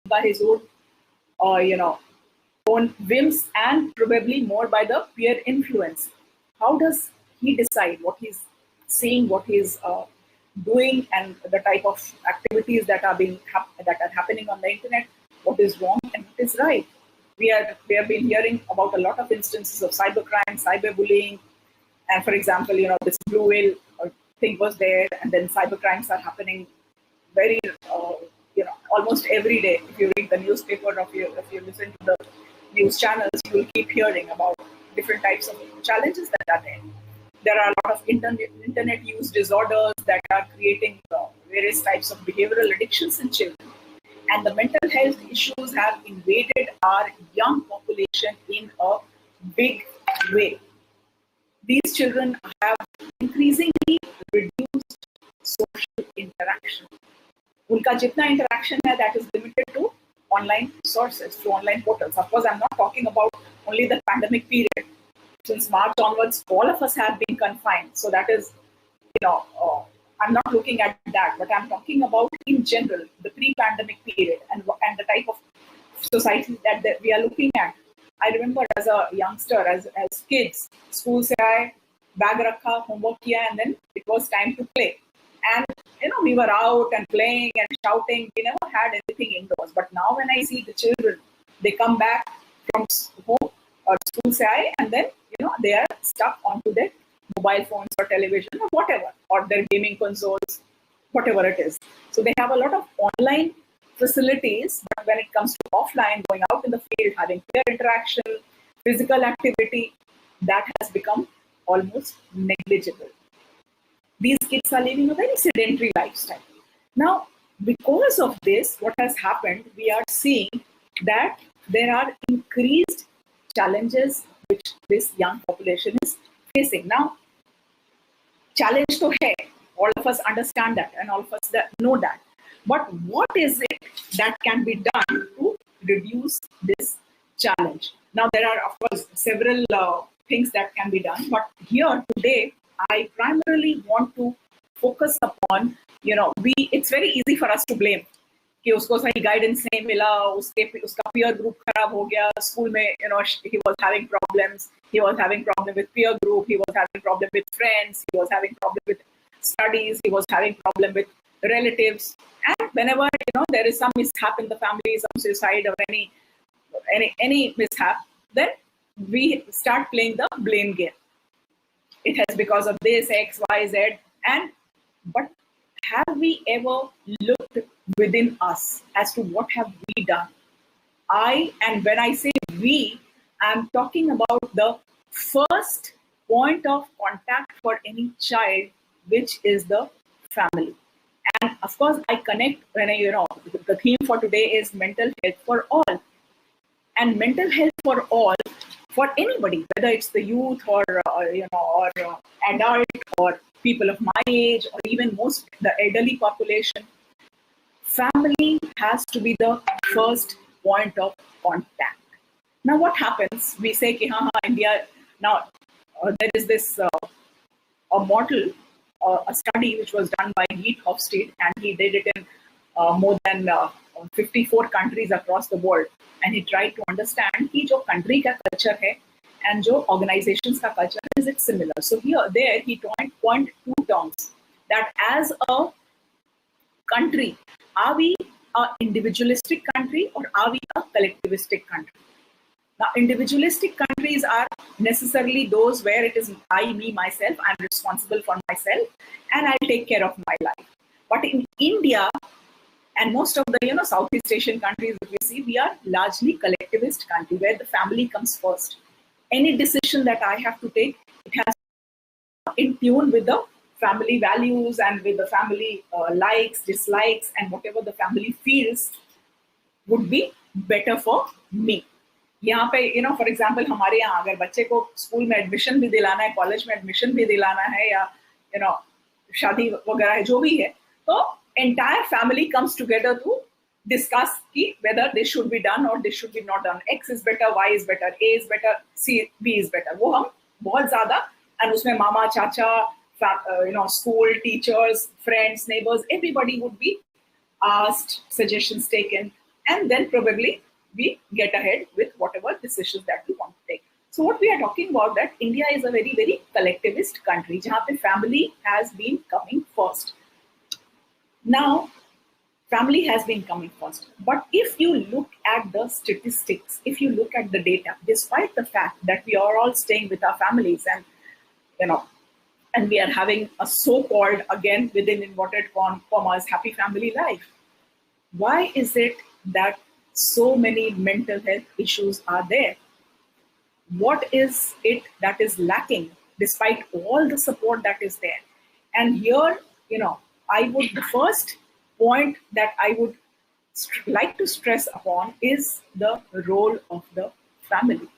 by his own, own whims and probably more by the peer influence. How does he decide what he's seeing, what he's doing, and the type of activities that are that are happening on the internet? What is wrong and what is right? We have been hearing about a lot of instances of cybercrime, cyberbullying, and for example, this blue whale thing was there, and then cybercrimes are happening very, almost every day. If you read the newspaper or if you listen to the news channels, you will keep hearing about different types of challenges that are there. There are a lot of internet use disorders that are creating various types of behavioral addictions in children. And the mental health issues have invaded our young population in a big way. These children have increasingly reduced social interaction. Unka jitna interaction hai, that is limited to online sources, to online portals. Of course, I'm not talking about only the pandemic period. Since March onwards, all of us have been confined. So that is, I'm not looking at that, but I'm talking about in general, the pre-pandemic period and the type of society that we are looking at. I remember as a youngster, as kids, school se aaye, bag rakha, homework kiya, and then it was time to play. And, we were out and playing and shouting. We never had anything indoors. But now when I see the children, they come back from home or school se aaye, and then, they are stuck onto their mobile phones or television or whatever, or their gaming consoles, whatever it is. So they have a lot of online facilities, but when it comes to offline, going out in the field, having peer interaction, physical activity, that has become almost negligible. These kids are living a very sedentary lifestyle. Now, because of this, what has happened, we are seeing that there are increased challenges which this young population is facing. Now, challenge to hai, all of us understand that and all of us know that. But what is it that can be done to reduce this challenge? Now, there are, of course, several things that can be done. But here today, I primarily want to focus upon, it's very easy for us to blame. कि उसको सही guidance नहीं मिला, उसका peer group खराब हो गया, school में, he was having problems, he was having problem with peer group, he was having problem with friends, he was having problem with studies, he was having problem with relatives. And whenever, there is some mishap in the family, some suicide or any mishap, then we start playing the blame game. It has because of this, X, Y, Z. But have we ever looked within us as to what have we done? And when I say we, I'm talking about the first point of contact for any child, which is the family. And of course, I connect when the theme for today is mental health for all. And mental health for all, for anybody, whether it's the youth or adult or people of my age or even the elderly population, family has to be the first point of contact. Now, what happens? We say, ki, India. Now, there is this a model, a study which was done by Geet Hofstede, and he did it in more than 54 countries across the world. And he tried to understand ki jo country ka culture hai and jo organizations ka culture, is it similar? So there he point two terms, that as a country, are we an individualistic country or are we a collectivistic country? Now, individualistic countries are necessarily those where it is I, me, myself, I'm responsible for myself and I'll take care of my life. But in India and most of the Southeast Asian countries that we see, we are largely collectivist country where the family comes first. Any decision that I have to take, it has to be in tune with the family values and with the family likes, dislikes, and whatever the family feels would be better for me. यहाँ पे for example हमारे यहाँ अगर बच्चे को school में admission भी दिलाना है, कॉलेज में एडमिशन भी दिलाना है, या शादी वगैरह है, जो भी है, तो entire family comes together to discuss ki whether this should be done or this should be not done. X is better, Y is better, A is better, C, B is better. वो हम बहुत ज़्यादा, and उसमें मामा, चाचा, school, teachers, friends, neighbors, everybody would be asked, suggestions taken, and then probably we get ahead with whatever decisions that we want to take. So what we are talking about, that India is a very, very collectivist country, जहाँ पे family has been coming first. Now, family has been coming first. But if you look at the statistics, if you look at the data, despite the fact that we are all staying with our families and, you know, and we are having a so-called, again, within inverted commas, happy family life, why is it that so many mental health issues are there? What is it that is lacking despite all the support that is there? And here, the first point that I would like to stress upon is the role of the family.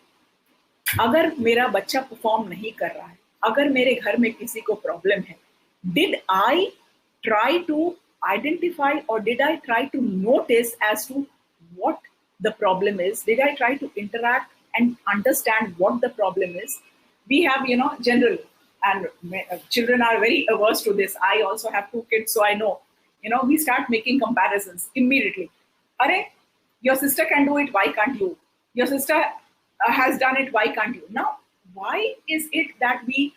अगर मेरा बच्चा perform नहीं कर रहा है, अगर मेरे घर में किसी को प्रॉब्लम है, did I try to identify or did I try to notice as to what the problem is? Did I try to interact and understand what the problem is? We have, general, and children are very averse to this. I also have 2 kids, so I know, we start making comparisons immediately. Are, your sister can do it, why can't you? Your sister has done it, why can't you? Now, why is it that we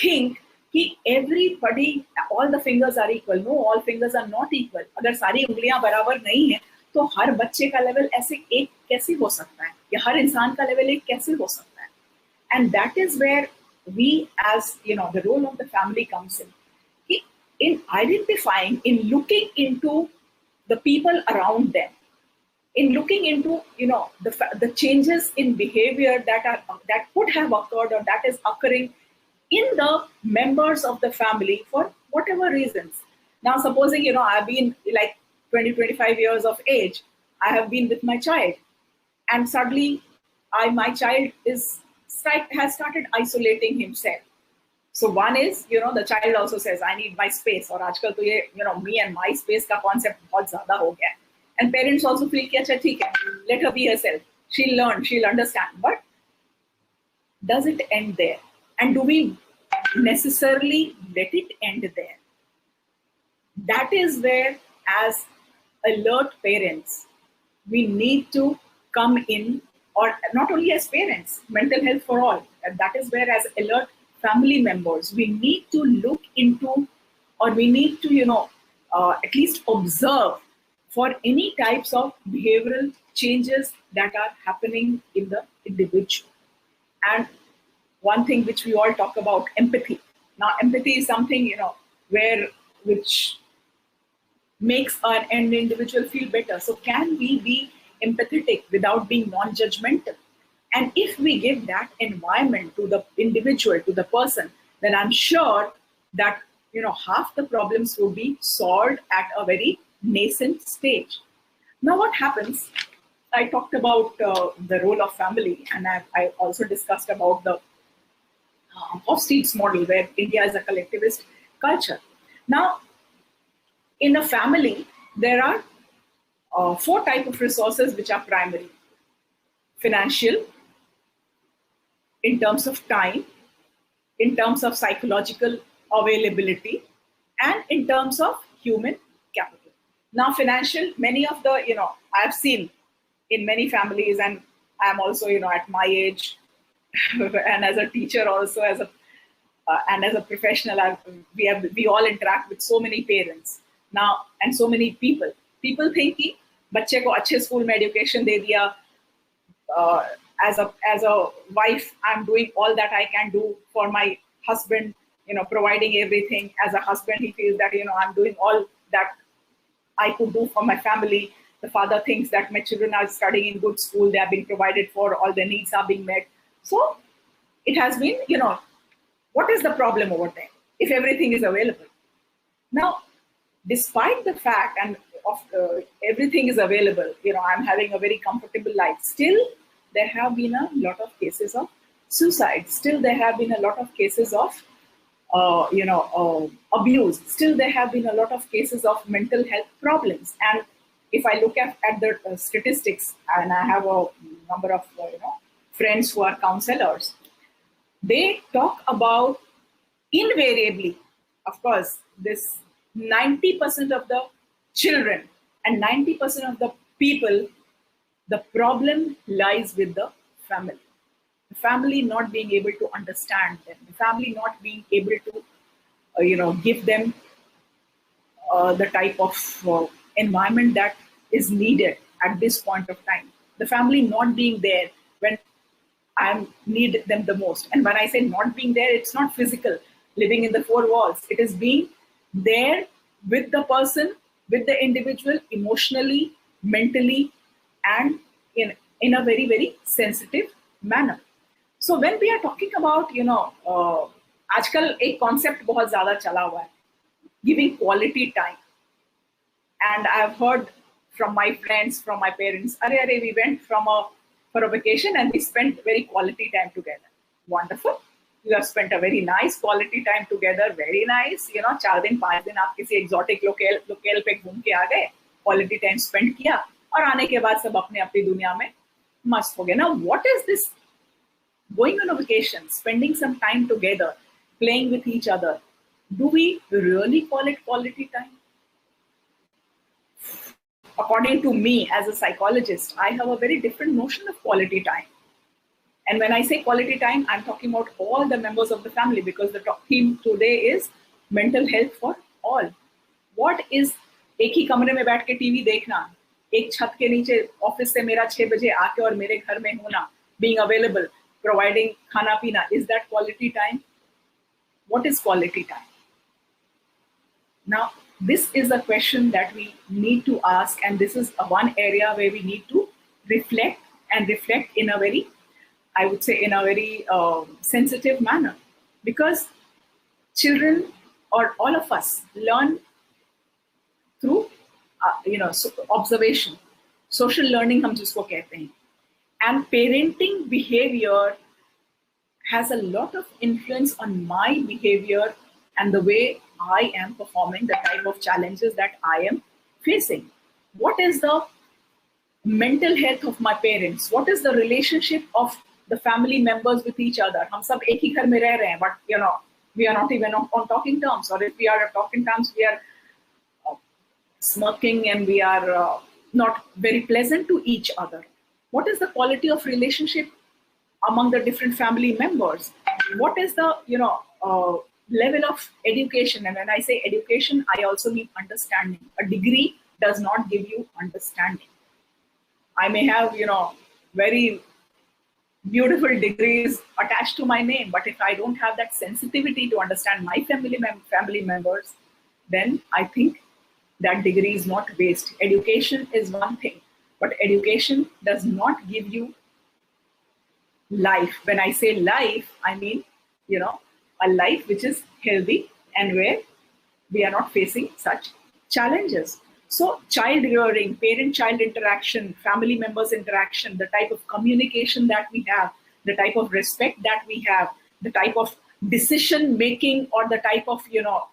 think कि everybody, all the fingers are equal? No, all fingers are not equal. अगर सारी उंगलियां बराबर नहीं है, तो हर बच्चे का लेवल ऐसे एक कैसे हो सकता है, या हर इंसान का लेवल एक कैसे हो सकता है? And that is where we, as the role of the family comes in identifying, in looking into the people around them, in looking into the changes in behavior that could have occurred or that is occurring in the members of the family for whatever reasons. Now, supposing I've been like 20-25 years of age, I have been with my child, and suddenly my child has started isolating himself. So one is, the child also says, I need my space. Or aajkal to ye, me and my space ka concept bahut zyada ho gaya. And parents also feel कि अच्छा ठीक है, let her be herself. She'll learn, she'll understand. But does it end there? And do we necessarily let it end there? That is where, as alert parents, we need to come in, or not only as parents, mental health for all. And that is where, as alert family members, we need to look into, or we need to, at least observe for any types of behavioral changes that are happening in the individual. And one thing which we all talk about, empathy. Now, empathy is something, which makes an individual feel better. So can we be empathetic without being non-judgmental? And if we give that environment to the individual, to the person, then I'm sure that, half the problems will be solved at a very nascent stage. Now, what happens? I talked about the role of family, and I also discussed about the Hofstede's model, where India is a collectivist culture. Now, in a family, there are 4 types of resources which are primary: financial, in terms of time, in terms of psychological availability, and in terms of human capital. Now, financial, many of the, I've seen in many families, and I'm also, at my age, and as a teacher also, and as a professional, we all interact with so many parents now, and so many people. People think कि बच्चे को अच्छे school में education दे दिया, as a wife, I'm doing all that I can do for my husband, providing everything. As a husband, he feels that, I'm doing all that I could do for my family. The father thinks that my children are studying in good school, they are being provided for, all their needs are being met. So it has been, what is the problem over there if everything is available? Now, despite the fact and of everything is available, I'm having a very comfortable life, still there have been a lot of cases of suicide. Still there have been a lot of cases of abuse. Still there have been a lot of cases of mental health problems. And if I look at the statistics, and I have a number of friends who are counselors, they talk about invariably, of course, this 90% of the children and 90% of the people, the problem lies with the family. The family not being able to understand them, the family not being able to, give them the type of environment that is needed at this point of time. The family not being there when I need them the most. And when I say not being there, it's not physical, living in the four walls. It is being there with the person, with the individual, emotionally, mentally, and in a very, very sensitive manner. So when we are talking about, आजकल एक concept बहुत ज़्यादा चला हुआ है, giving quality time. And I've heard from my friends, from my parents, we went for a vacation and we spent very quality time together. Wonderful. You have spent a very nice quality time together. Very nice. 4 दिन 5 दिन आप किसी exotic locale पे घूम के आ गए, quality time spend किया, और आने के बाद सब अपने अपनी दुनिया में मस्त हो गए. Now, what is this? Going on a vacation, spending some time together, playing with each other. Do we really call it quality time? According to me, as a psychologist, I have a very different notion of quality time. And when I say quality time, I'm talking about all the members of the family, because the theme today is mental health for all. What is एक ही कमरे में बैठ के TV देखना, एक छत के नीचे ऑफिस से मेरा 6 बजे आके और मेरे घर में होना, being available, providing khana pina, is that quality time? What is quality time? Now, this is a question that we need to ask, and this is one area where we need to reflect in a very, I would say, in a very sensitive manner, because children or all of us learn through observation, social learning हम जिसको कहते हैं, and parenting behavior has a lot of influence on my behavior and the way I am performing, the type of challenges that I am facing. What is the mental health of my parents? What is the relationship of the family members with each other? हम सब एक ही घर में रह रहे हैं, but we are not even on talking terms, or if we are on talking terms, we are smirking and we are not very pleasant to each other. What is the quality of relationship among the different family members? What is the level of education? And when I say education, I also mean understanding. A degree does not give you understanding. I may have very beautiful degrees attached to my name, but if I don't have that sensitivity to understand my family members, then I think that degree is not waste. Education is one thing, but education does not give you life. When I say life, I mean, a life which is healthy and where we are not facing such challenges. So child rearing, parent-child interaction, family members interaction, the type of communication that we have, the type of respect that we have, the type of decision making or the type of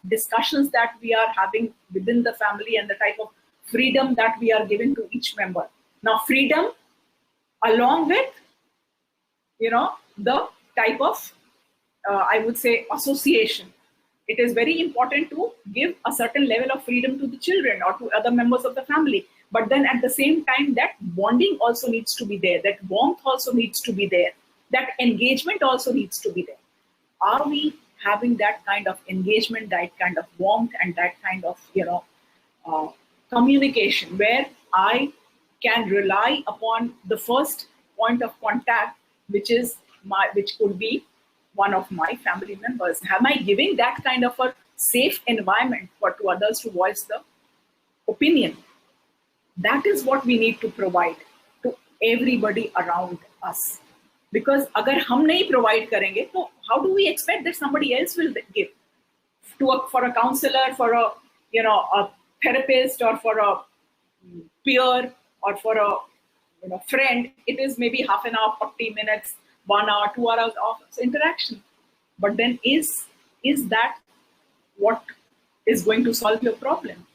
discussions that we are having within the family, and the type of freedom that we are giving to each member. Now, freedom along with the type of I would say association. It is very important to give a certain level of freedom to the children or to other members of the family, but then at the same time that bonding also needs to be there, that warmth also needs to be there, that engagement also needs to be there. Are we having that kind of engagement, that kind of warmth, and that kind of communication where I can rely upon the first point of contact, which could be one of my family members? Am I giving that kind of a safe environment to others to voice the opinion? That is what we need to provide to everybody around us. Because agar hum nahi provide karenge, so how do we expect that somebody else will give? For a counselor, for a therapist, or for a peer, or for a friend, it is maybe half an hour, 40 minutes, 1 hour, 2 hours of interaction. But then is that what is going to solve your problem?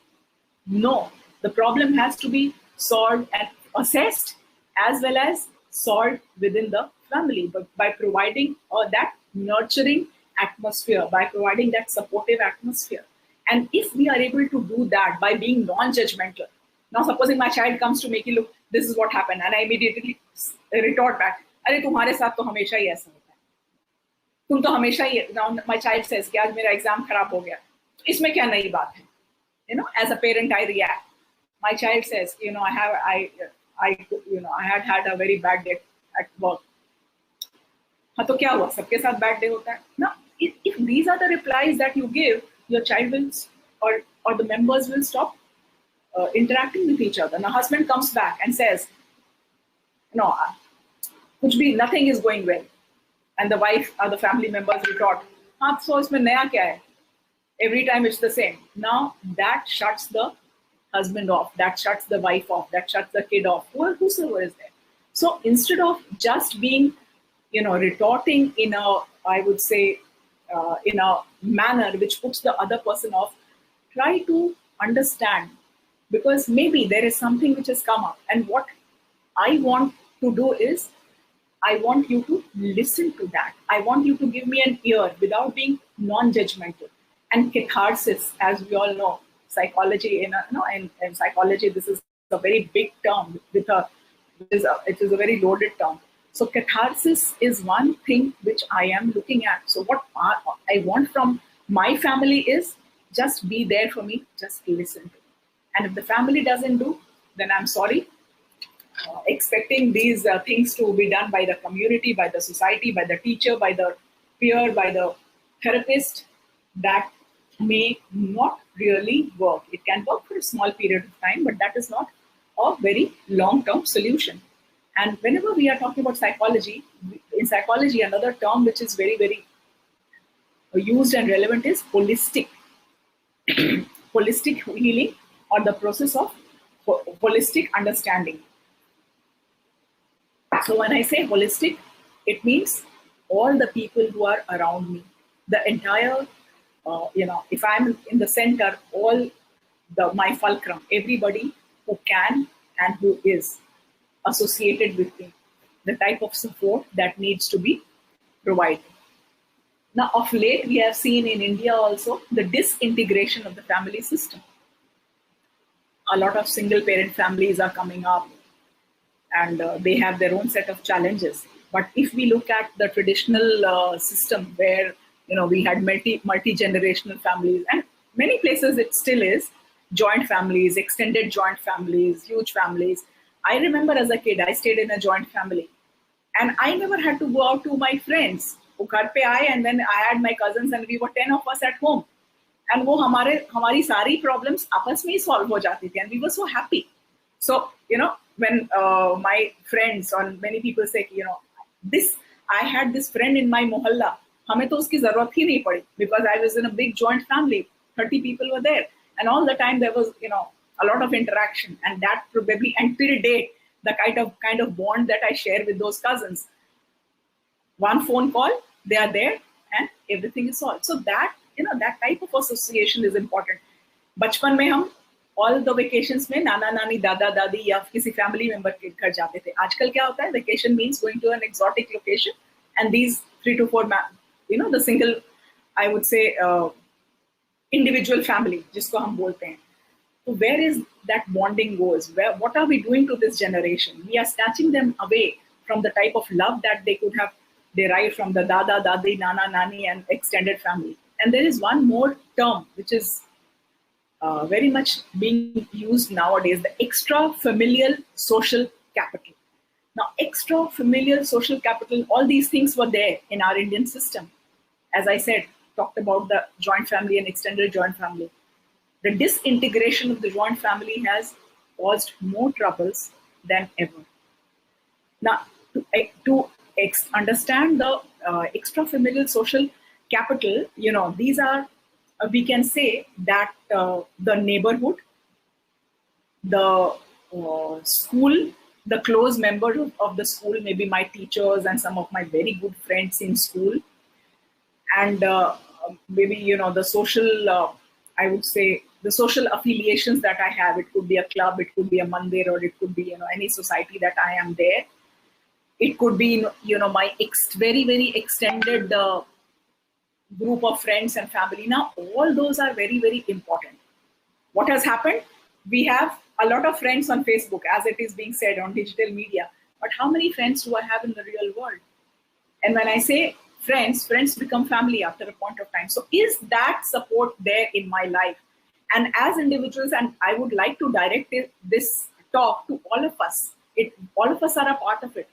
No. The problem has to be solved and assessed as well as solved within the family, but by providing that nurturing atmosphere, by providing that supportive atmosphere. And if we are able to do that by being non-judgmental, Now, supposing my child comes to make you look, this is what happened, and I immediately retort back, अरे तुम्हारे साथ तो हमेशा ही ऐसा होता है, तुम तो हमेशा ही. Now my child says कि आज मेरा एग्जाम खराब हो गया, इसमें क्या नई बात है? As a parent, I react. My child says, I had a very bad day at work. हाँ तो क्या हुआ? सबके साथ bad day होता है. Now, if these are the replies that you give, your child will, or the members will stop interacting with each other. Now, husband comes back and says, nothing is going well. And the wife or the family members retort, so isme naya kya hai? Every time it's the same. Now, that shuts the husband off, that shuts the wife off, that shuts the kid off, whosoever is there. So instead of just being, retorting in a, I would say, in a manner which puts the other person off, try to understand, because maybe there is something which has come up. And what I want to do is, I want you to listen to that. I want you to give me an ear without being non-judgmental. And catharsis, as we all know, psychology, in psychology, this is a very big term. It is a very loaded term. So catharsis is one thing which I am looking at. So what I want from my family is just be there for me, just listen to me. And if the family doesn't do, then I'm sorry. Expecting these things to be done by the community, by the society, by the teacher, by the peer, by the therapist, that may not really work. It can work for a small period of time, but that is not a very long-term solution. And whenever we are talking about psychology, in psychology, another term which is very, very used and relevant is holistic. Holistic healing, or the process of holistic understanding. So when I say holistic, it means all the people who are around me, the entire, if I'm in the center, my fulcrum, everybody who can and who is associated with me, the type of support that needs to be provided. Now, of late, we have seen in India also the disintegration of the family system. A lot of single parent families are coming up, and they have their own set of challenges. But if we look at the traditional system where we had multi-generational families, and many places it still is, joint families, extended joint families, huge families. I remember as a kid, I stayed in a joint family, and I never had to go out to my friends. वो घर पे आए, and then I had my cousins, and we were 10 of us at home. And वो हमारी सारी problems आपस में ही solve हो जाती थी, and we were so happy. So, when my friends or many people say, I had this friend in my mohalla, हमें तो उसकी जरूरत ही नहीं पड़ी, because I was in a big joint family, 30 people were there, and all the time there was, a lot of interaction, and that probably until date, the kind of bond that I share with those cousins. One phone call, they are there, and everything is solved. So that, that type of association is important. बचपन में हम all the vacations में नाना नानी दादा दादी या किसी family member के घर जाते थे. आजकल क्या होता है? Vacation means going to an exotic location, and these 3 to 4 the single, I would say, individual family, जिसको हम बोलते हैं. So where is that bonding goes? What are we doing to this generation? We are snatching them away from the type of love that they could have derived from the dada, dadi, nana, nani, and extended family. And there is one more term which is very much being used nowadays, the extra-familial social capital. Now, extra-familial social capital, all these things were there in our Indian system. As I said, talked about the joint family and extended joint family. The disintegration of the joint family has caused more troubles than ever. Now, to understand the extra-familial social capital, these are, we can say that the neighborhood, the school, the close member of the school, maybe my teachers and some of my very good friends in school, and maybe, the social, I would say, the social affiliations that I have. It could be a club, it could be a mandir, or it could be, any society that I am there. It could be, my very, very extended group of friends and family. Now, all those are very, very important. What has happened? We have a lot of friends on Facebook, as it is being said on digital media, but how many friends do I have in the real world? And when I say friends, friends become family after a point of time. So is that support there in my life? And as individuals, and I would like to direct this talk to all of us, all of us are a part of it,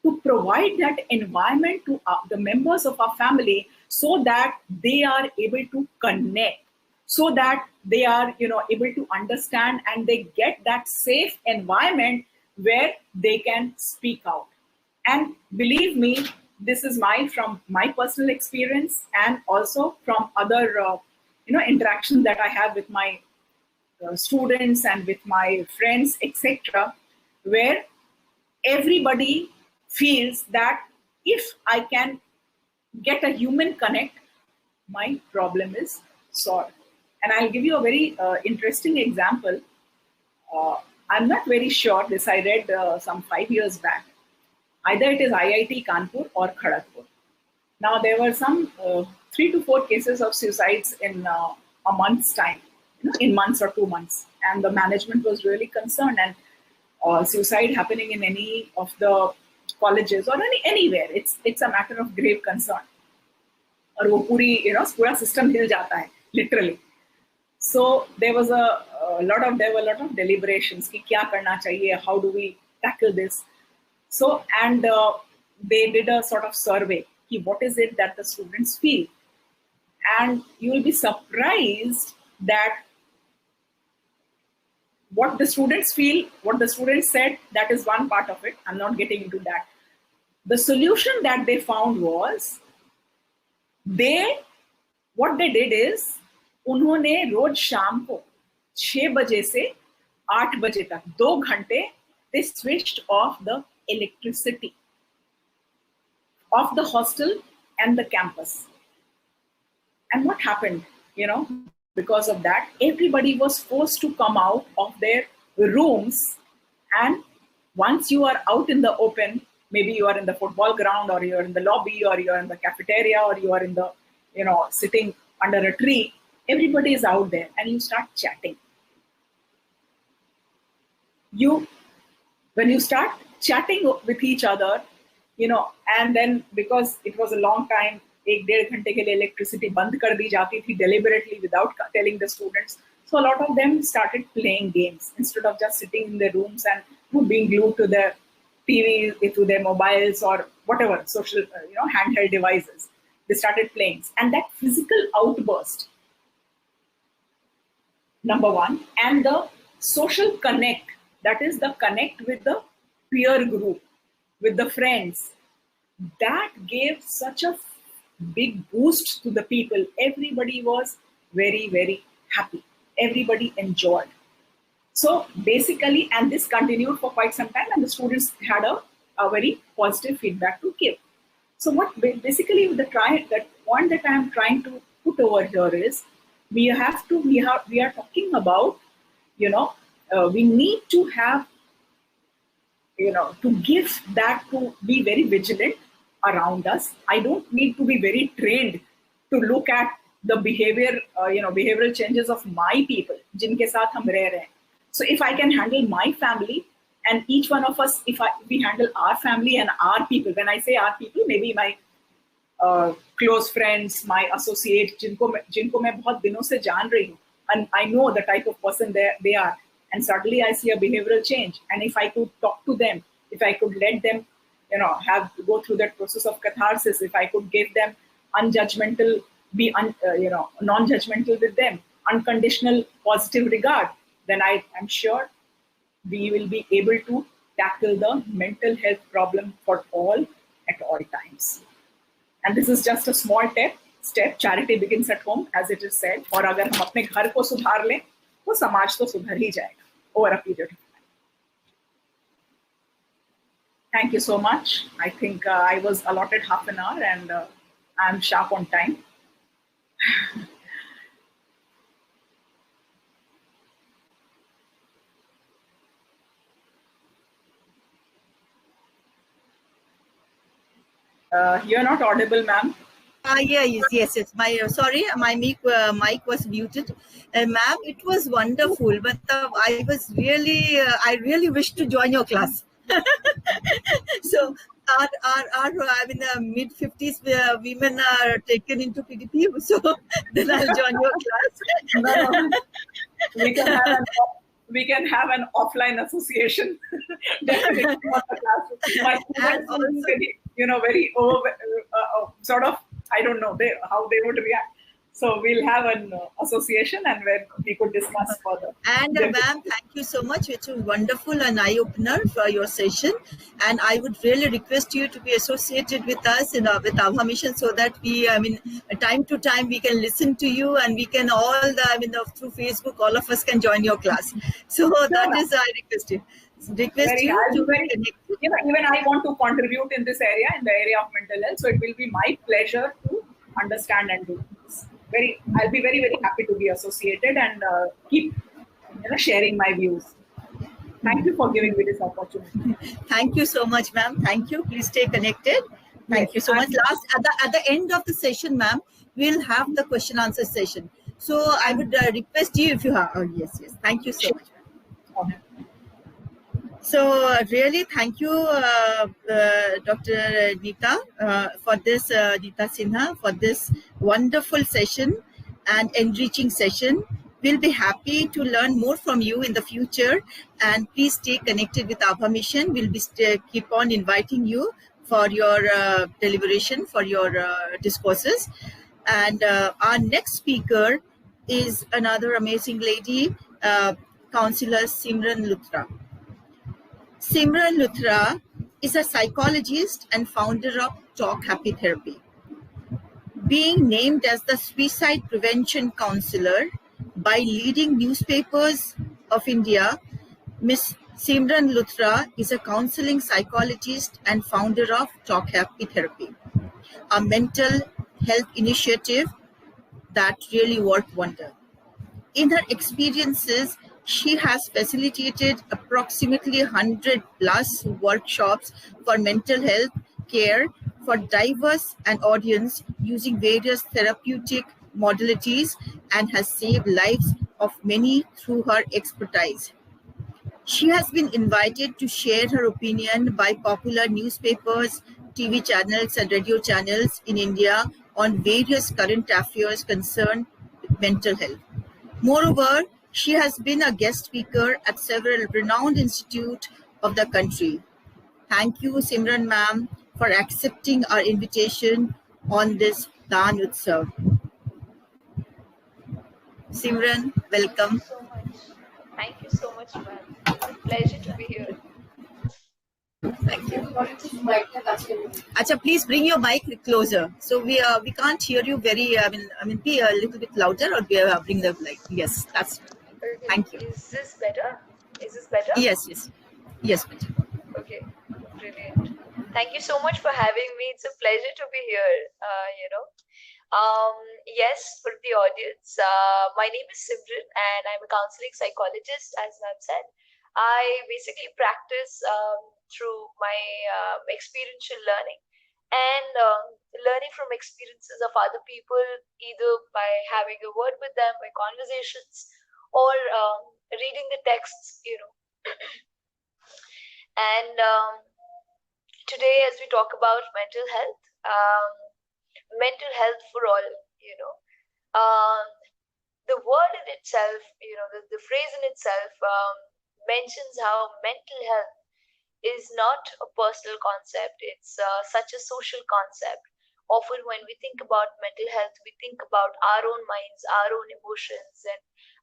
to provide that environment to the members of our family so that they are able to connect, so that they are able to understand, and they get that safe environment where they can speak out. And believe me, this is from my personal experience, and also from other interactions that I have with my students and with my friends, etc., where everybody feels that if I can get a human connect, my problem is solved. And I'll give you a very interesting example. I'm not very sure, this I read some 5 years back. Either it is IIT Kanpur or Kharagpur. Now, there were some 3 to 4 cases of suicides in a month's time, in months or 2 months. And the management was really concerned. And suicide happening in any of the colleges or anywhere, it's a matter of grave concern. और वो पूरा system हिल जाता है, literally. So there were a lot of deliberations कि क्या करना चाहिए, how do we tackle this. So, and they did a sort of survey, what is it that the students feel? And you will be surprised that what the students feel, what the students said, that is one part of it. I'm not getting into that. The solution that they found was, what they did is, उन्होंने रोज शाम को 6 बजे से 8 बजे तक 2 घंटे they switched off the electricity of the hostel and the campus. And what happened, because of that, everybody was forced to come out of their rooms. And once you are out in the open, maybe you are in the football ground, or you're in the lobby, or you're in the cafeteria, or you are in the, sitting under a tree, everybody is out there, and you start chatting. When you start chatting with each other, and then because it was a long time, 1-1.5 घंटे के लिए electricity बंद कर दी जाती थी deliberately without telling the students. So a lot of them started playing games instead of just sitting in their rooms and being glued to their TV, to their mobiles or whatever social, handheld devices. They started playing, and that physical outburst, number one, and the social connect, that is the connect with the peer group, with the friends, that gave such a big boost to the people. Everybody was very, very happy. Everybody enjoyed. So basically, and this continued for quite some time, and the students had a very positive feedback to give. So what basically the point that I am trying to put over here is, we are talking about, we need to have, to give that, to be very vigilant around us. I don't need to be very trained to look at the behavior, behavioral changes of my people, jinke saath hum reh rahe hain. So if I can handle my family, and each one of us, we handle our family and our people. When I say our people, maybe my close friends, my associates, जिनको मैं बहुत दिनों से जान रही हूँ, and I know the type of person they are, and suddenly I see a behavioral change, and if I could talk to them, if I could let them, go through that process of catharsis, if I could give them unjudgmental, be non-judgmental with them, unconditional positive regard, then I am sure we will be able to tackle the mental health problem for all at all times. And this is just a small step. Charity begins at home, as it is said. और अगर हम अपने घर को सुधार लें, तो समाज तो सुधर ही जाएगा over a period of time. Thank you so much. I think I was allotted half an hour, and I'm sharp on time. You're not audible, ma'am. Yes. My sorry, my mic was muted. Ma'am, it was wonderful, but I really wish to join your class. So I mean, mid 50s women are taken into PDP, so then I'll join your class. No. We can have an offline association. Definitely not the class. My students will be very, very over, sort of, I don't know how they would react. So we'll have an association and where we could discuss further. And ma'am, thank you so much. It's a wonderful and eye-opener for your session. And I would really request you to be associated with us with Abha Mission, so that time to time we can listen to you, and we can through Facebook, all of us can join your class. So that is, I request you. Even I want to contribute in this area, in the area of mental health. So it will be my pleasure to understand and do this. I'll be very, very happy to be associated and keep sharing my views. Thank you for giving me this opportunity. Thank you so much, ma'am. Thank you. Please stay connected. Thank you so much. At the end of the session, ma'am, we'll have the question answer session. So I would request you if you have. Oh, yes. Thank you so much. So really, thank you, Dr. Neeta, for this, Neeta Sinha, for this wonderful session and enriching session. We'll be happy to learn more from you in the future, and please stay connected with Abha Mission. We'll be keep on inviting you for your deliberation, for your discourses. And our next speaker is another amazing lady, Councillor Simran Luthra. Simran Luthra is a psychologist and founder of Talk Happy Therapy. Being named as the suicide prevention counselor by leading newspapers of India, Miss Simran Luthra is a counseling psychologist and founder of Talk Happy Therapy, a mental health initiative that really worked wonder. In her experiences, she has facilitated approximately 100 plus workshops for mental health care for diverse an audience using various therapeutic modalities, and has saved lives of many through her expertise. She has been invited to share her opinion by popular newspapers, TV channels and radio channels in India on various current affairs concerned with mental health. Moreover, she has been a guest speaker at several renowned institutes of the country. Thank you, Simran ma'am, for accepting our invitation on this Dan Utsav. Simran, welcome. Thank you so much, ma'am. It's a pleasure to be here. Thank you. Acha, please bring your mic closer. So we can't hear you very. Be a little bit louder, or bring the mic. Yes, that's. Okay. Thank you. Is this better? Yes, better. Okay, brilliant. Thank you so much for having me. It's a pleasure to be here. Yes, for the audience, my name is Simran, and I'm a counseling psychologist, as ma'am said. I basically practice through my experiential learning and learning from experiences of other people, either by having a word with them, by conversations, or reading the texts, And today, as we talk about mental health for all, the word in itself, the phrase in itself mentions how mental health is not a personal concept. It's such a social concept. Often when we think about mental health, we think about our own minds, our own emotions, and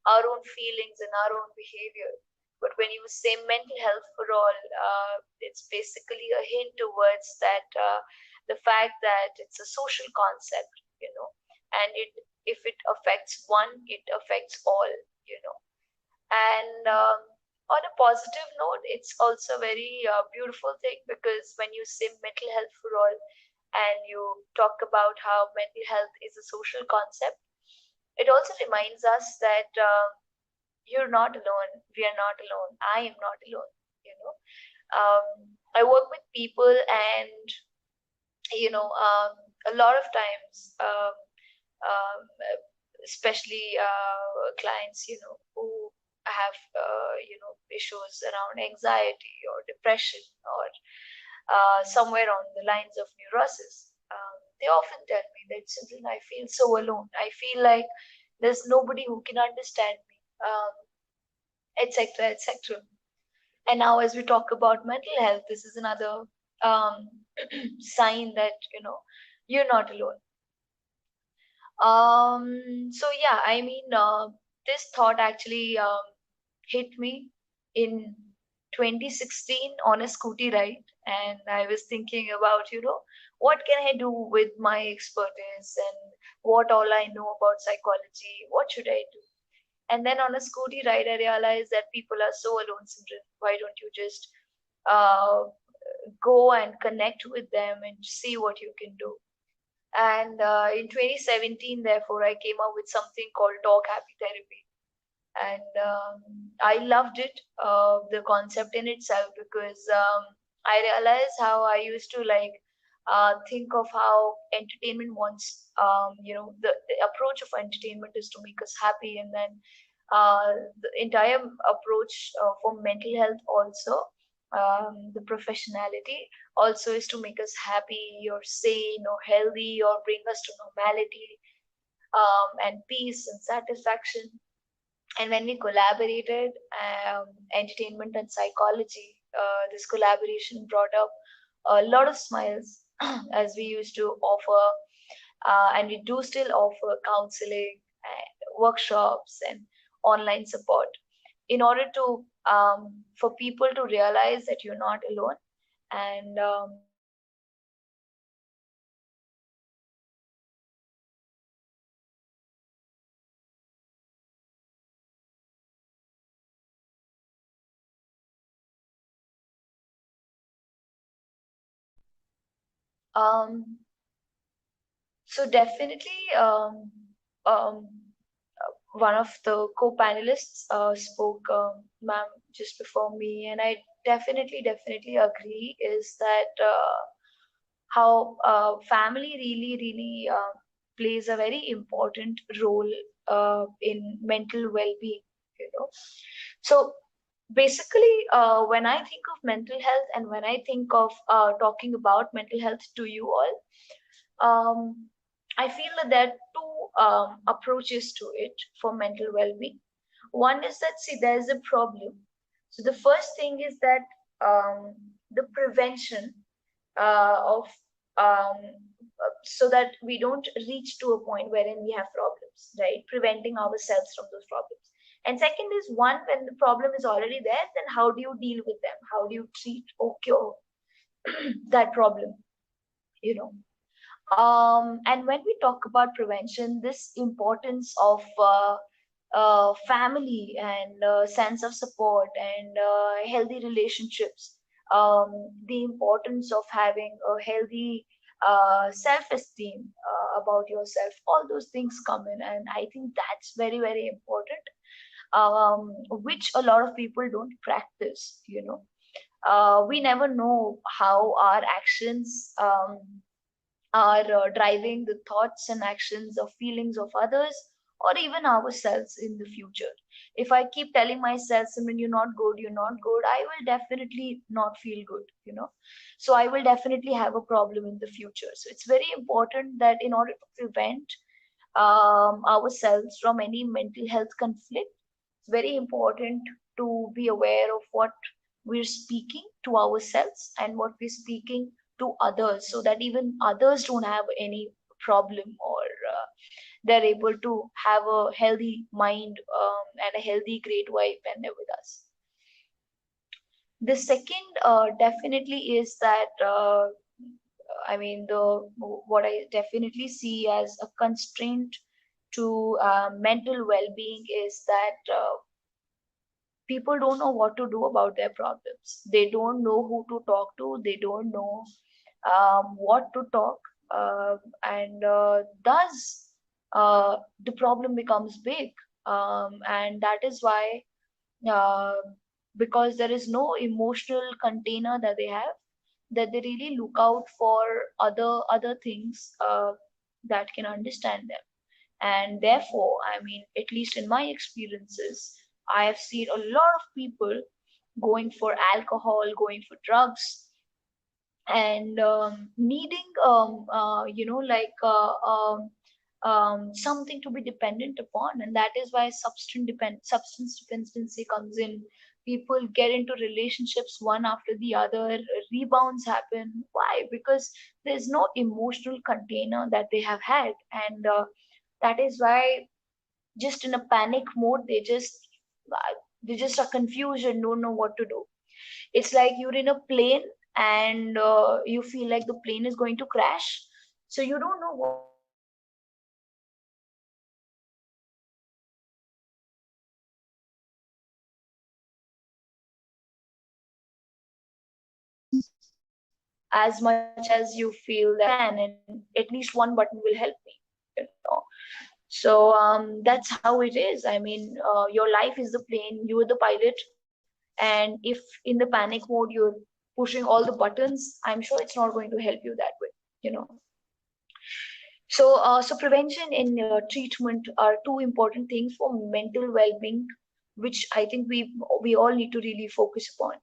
our own feelings and our own behavior. But when you say mental health for all, it's basically a hint towards that the fact that it's a social concept, and if it affects one, it affects all, And on a positive note, it's also a very beautiful thing, because when you say mental health for all and you talk about how mental health is a social concept, it also reminds us that you're not alone. We are not alone. I am not alone. I work with people, and a lot of times, um, especially clients, who have, issues around anxiety or depression or somewhere on the lines of neurosis. They often tell me that, Simran, I feel so alone. I feel like there's nobody who can understand me, etc., etc. And now, as we talk about mental health, this is another um, sign that you're not alone. So yeah, I mean, this thought actually hit me in 2016 on a scooty ride, and I was thinking about, what can I do with my expertise and what all I know about psychology? What should I do? And then on a scooty ride, I realized that people are so alone, Simran. Why don't you just uh, go and connect with them and see what you can do? And in 2017, therefore, I came up with something called Talk Happy Therapy. And I loved it, the concept in itself, because I realized how I used to think of how entertainment wants, the approach of entertainment is to make us happy, and then the entire approach for mental health also, the professionality also is to make us happy or sane or healthy or bring us to normality, and peace and satisfaction. And when we collaborated, entertainment and psychology, this collaboration brought up a lot of smiles as we used to offer, and we do still offer counseling and workshops and online support in order to for people to realize that you're not alone, and um, so definitely, um, one of the co-panelists spoke, ma'am, just before me, and I definitely agree, is that how family really plays a very important role in mental well-being. You know, so basically, when I think of mental health and when I think of talking about mental health to you all, um, I feel that there are two approaches to it for mental well-being. One is that, see, there's a problem. So the first thing is that the prevention of so that we don't reach to a point wherein we have problems, right? Preventing ourselves from those problems. And second is, one, when the problem is already there, then how do you deal with them? How do you treat or cure that problem? You know, and when we talk about prevention, this importance of family and sense of support and healthy relationships, the importance of having a healthy self-esteem about yourself, all those things come in, and I think that's very important, which a lot of people don't practice. We never know how our actions are driving the thoughts and actions or feelings of others or even ourselves in the future. If I keep telling myself, Simran, you're not good, I will definitely not feel good, So I will definitely have a problem in the future. So it's very important that in order to prevent ourselves from any mental health conflict, it's very important to be aware of what we're speaking to ourselves and what we're speaking to others, so that even others don't have any problem, or they're able to have a healthy mind, and a healthy great vibe when they're with us. The second definitely is that I mean, the what I definitely see as a constraint to mental well-being is that people don't know what to do about their problems. They don't know who to talk to. They don't know what to talk, and thus the problem becomes big, and that is why, uh, because there is no emotional container that they have, that they really look out for other things that can understand them. And therefore, I mean, at least in my experiences, I have seen a lot of people going for alcohol, going for drugs, and needing something to be dependent upon. And that is why substance dependency comes in. People get into relationships one after the other, rebounds happen. Why? Because there's no emotional container that they have had. And that is why, just in a panic mode, they just are confused and don't know what to do. It's like you're in a plane, and you feel like the plane is going to crash. So you don't know what to do. As much as you feel that and at least one button will help me, you know. So that's how it is. I mean, your life is the plane, you are the pilot, and if in the panic mode you're pushing all the buttons, I'm sure it's not going to help you that way, you know. So prevention and treatment are two important things for mental well-being, which I think we all need to really focus upon.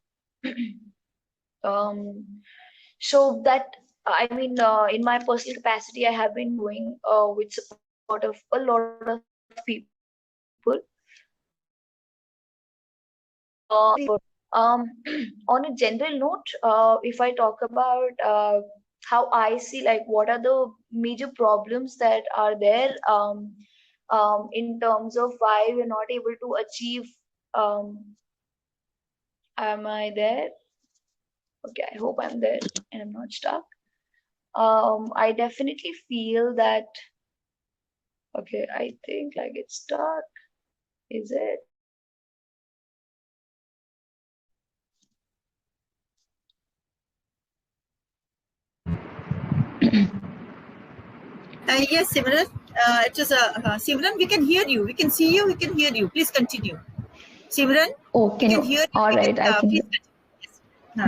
So that, I mean, in my personal capacity, I have been doing with support of a lot of people. Um, on a general note, if I talk about how I see, like, what are the major problems that are there in terms of why we're not able to achieve. Um, am I there? Okay, I hope I'm there and I'm not stuck. I definitely feel that. Okay, I think like it's stuck. Is it? Yes, Simran. It was Simran. We can hear you. We can see you. We can hear you. Please continue, Simran. Oh, We can can you? hear you. All We right, can, I can hear. please continue. Yes.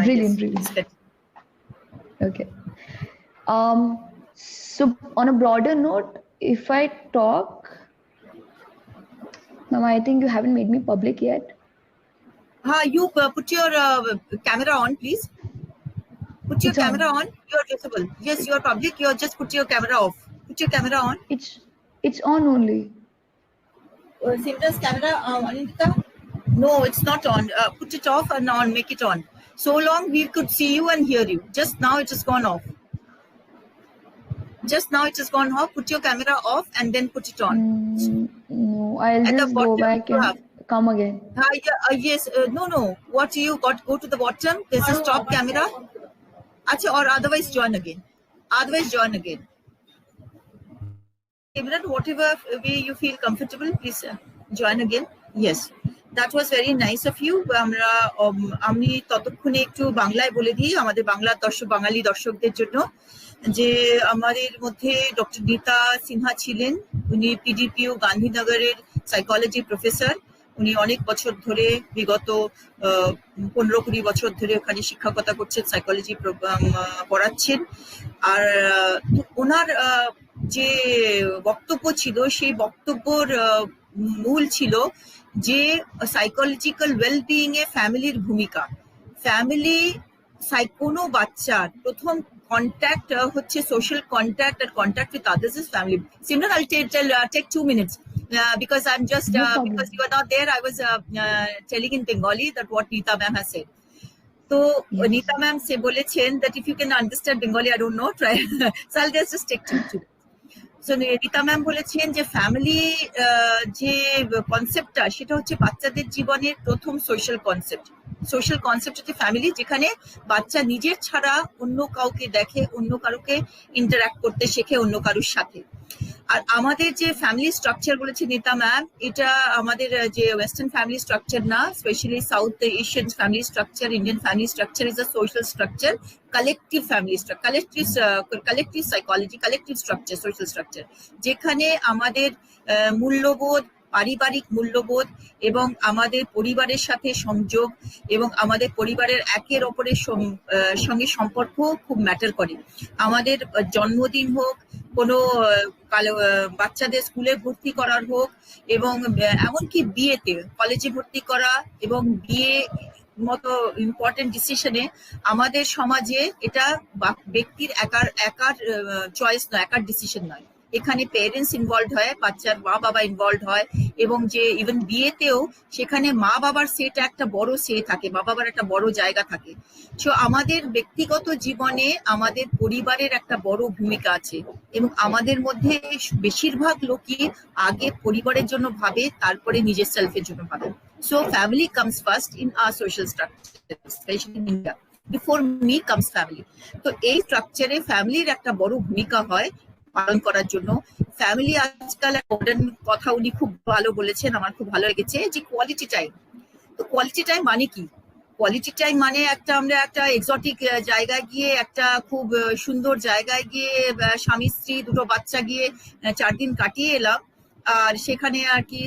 Brilliant, Yes. Please brilliant. continue. Okay. So on a broader note, if I talk, ma'am, I think you haven't made me public yet. You put your camera on, please. Put your It's on. camera on. You're visible. Yes, you're public. You're just put your camera off. Put your camera on. It's on only. Simran's camera, Anindita? No, it's not on. Put it off and on. Make it on. So long we could see you and hear you. Just now it has gone off. Just now it has gone off. Put your camera off and then put it on. No, I'll At the just go bottom back you and have. come again. Yes. No. What you got? Go to the bottom. There's a stop camera. Achha, or otherwise join again. Otherwise join again. Simran, whatever way you feel comfortable, please join again. Yes. That was very nice of you. আমি ততক্ষণে একটু বাংলায় বলে দিই আমাদের বাংলার বাঙালি দর্শকদের জন্য যে আমাদের মধ্যে ডক্টর নীতা সিনহা ছিলেন। উনি পিডিপিইউ গান্ধীনগরের সাইকোলজি প্রফেসর। উনি অনেক বছর ধরে বিগত 15-20 বছর ধরে ওখানে শিক্ষকতা করছেন, সাইকোলজি পড়াচ্ছেন। আর ওনার যে বক্তব্য ছিল সেই বক্তব্যর মূল ছিল যে সাইকোলজিক্যাল ওয়েলবিইং এ ফ্যামিলির ভূমিকা। ফ্যামিলি কোনো বাচ্চার প্রথম কন্ট্যাক্ট হচ্ছে সোশ্যাল কন্ট্যাক্ট, আর contact with others is family. Simran, I'll take 2 minutes because I'm just because you are not there, I was telling in Bengali that what Neeta ma'am has said. So Neeta ma'am se bolechen that if you can understand Bengali, I don't know, try. So I'll just take 2 minutes. So Nita ma'am বলেছেন যে family যে কনসেপ্টটা সেটা হচ্ছে বাচ্চাদের জীবনের প্রথম social concept. Social concept হচ্ছে ফ্যামিলি, যেখানে বাচ্চা নিজের ছাড়া অন্য কাউকে দেখে, অন্য কারোকে ইন্টারঅ্যাক্ট করতে শেখে অন্য কারোর সাথে। আর আমাদের যে ফ্যামিলি স্ট্রাকচার বলেছে নীতা ম্যাম, এটা আমাদের যে ওয়েস্টার্ন ফ্যামিলি স্ট্রাকচার না, specially south Asian family structure, Indian family structure is a social structure, collective family structure, collective psychology, collective structure, social structure, যেখানে আমাদের মূল্যবোধ, পারিবারিক মূল্যবোধ এবং আমাদের পরিবারের সাথে সংযোগ এবং আমাদের পরিবারের একের অপরের সঙ্গে সম্পর্ক খুব ম্যাটার করে। আমাদের জন্মদিন হোক, কোনো বাচ্চাদের স্কুলে ভর্তি করার হোক, এবং এমনকি বিয়েতে, কলেজে ভর্তি করা এবং বিয়ে মতো ইম্পর্টেন্ট ডিসিশনে আমাদের সমাজে এটা ব্যক্তির একার চয়েস নয়, একার ডিসিশন নয়। এখানে পেরেন্টস ইনভলভ হয়, বাচ্চার মা বাবা ইনভলভ হয়, এবং যে ইভেন বিয়েতেও সেখানে মা বাবার সেটা একটা বড় সে থাকে, মা বাবার একটা বড় জায়গা থাকে। সো আমাদের ব্যক্তিগত জীবনে আমাদের পরিবারের একটা বড় ভূমিকা আছে, এবং আমাদের মধ্যে বেশিরভাগ লোকই আগে পরিবারের জন্য ভাবে, তারপরে নিজের সেলফের জন্য ভাবে। So family comes first in our social structure, especially in India. Before me comes family. তো এই স্ট্রাকচারে ফ্যামিলির একটা বড় ভূমিকা হয় পালন করার জন্য। ফ্যামিলি আজকাল কথা উনি খুব ভালো বলেছেন, আমার খুব ভালো লেগেছে, যে কোয়ালিটি টাইম। তো কোয়ালিটি টাইম মানে কি? কোয়ালিটি টাইম মানে আমরা একটা এক্সোটিক জায়গায় গিয়ে, একটা খুব সুন্দর জায়গায় গিয়ে স্বামী স্ত্রী দুটো বাচ্চা গিয়ে 4 দিন কাটিয়ে এলাম, আর সেখানে আর কি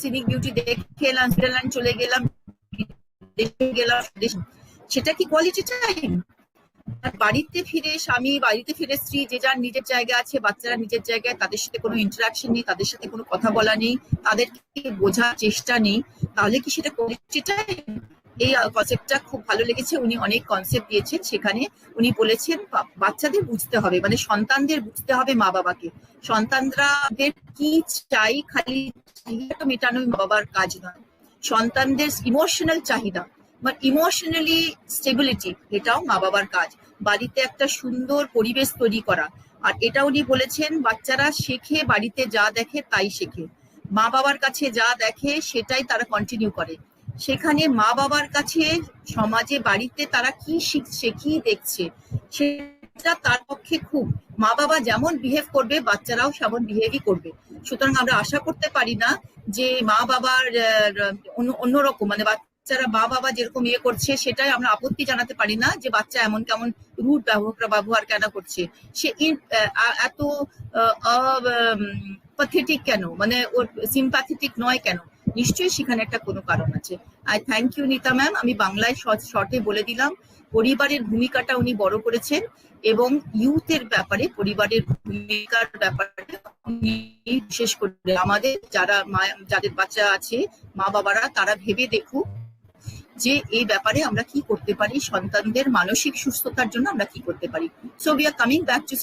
সিনিক বিউটি দেখে এলাম, সুইজারল্যান্ড চলে গেলাম, সেটা কি কোয়ালিটি টাইম? বাড়িতে ফিরে স্বামী, বাড়িতে ফিরে স্ত্রী, যে যার নিজের জায়গা আছে, বাচ্চারা নিজের জায়গায়, তাদের সাথে কোনো ইন্টারাকশন নেই, তাদের সাথে কোনো কথা বলা নেই, তাদেরকে বোঝার চেষ্টা নেই, তাহলে কি সেটা কোয়ালিটি টাইম? এই কনসেপ্টটা খুব ভালো লেগেছে। উনি অনেক কনসেপ্ট দিয়েছেন, সেখানে উনি বলেছেন বাচ্চাদের বুঝতে হবে, মানে সন্তানদের বুঝতে হবে মা বাবাকে। সন্তানদের কি চাই খালি চাহিদাটা মেটানোই মা বাবার কাজ নয়, সন্তানদের ইমোশনাল চাহিদা বা ইমোশনালি স্টেবিলিটি, এটাও মা বাবার কাজ। বাড়িতে একটা সুন্দর পরিবেশ তৈরি করা, আর এটা উনি বলেছেন বাচ্চারা শেখে, বাড়িতে যা দেখে তাই শেখে, মা বাবার কাছে যা দেখে সেটাই তারা কন্টিনিউ করে। সেখানে মা বাবার কাছে, সমাজে, বাড়িতে তারা কি শিখছে, কি দেখছে, সেটা তার পক্ষে খুব, মা বাবা যেমন বিহেভ করবে বাচ্চারাও সেমন বিহেভই করবে। সুতরাং আমরা আশা করতে পারি না যে মা বাবার অন্যরকম, মানে বাচ্চারা মা বাবা যেরকম ইয়ে করছে সেটাই আমরা আপত্তি জানাতে পারি না, যে বাচ্চা এমন কেমন রুট ব্যবহার কেন করছে, সে এত প্যাথেটিক কেন, মানে ওর সিম্প্যাথেটিক নয় কেন, নিশ্চয়ই সেখানে একটা কোনো কারণ আছে। I thank you Nita ma'am. আমি বাংলায় শর্টে বলে দিলাম, পরিবারের ভূমিকাটা উনি বড় করেছেন, এবং ইউথের ব্যাপারে, পরিবারের ভূমিকার ব্যাপারে উনি বিশেষ করে আমাদের যাদের বাচ্চা আছে, মা বাবারা, তারা ভেবে দেখুক যে এই ব্যাপারে আমরা কি করতে পারি, সন্তানদের মানসিক সুস্থতার জন্য আমরা কি করতে পারি। So we are coming back to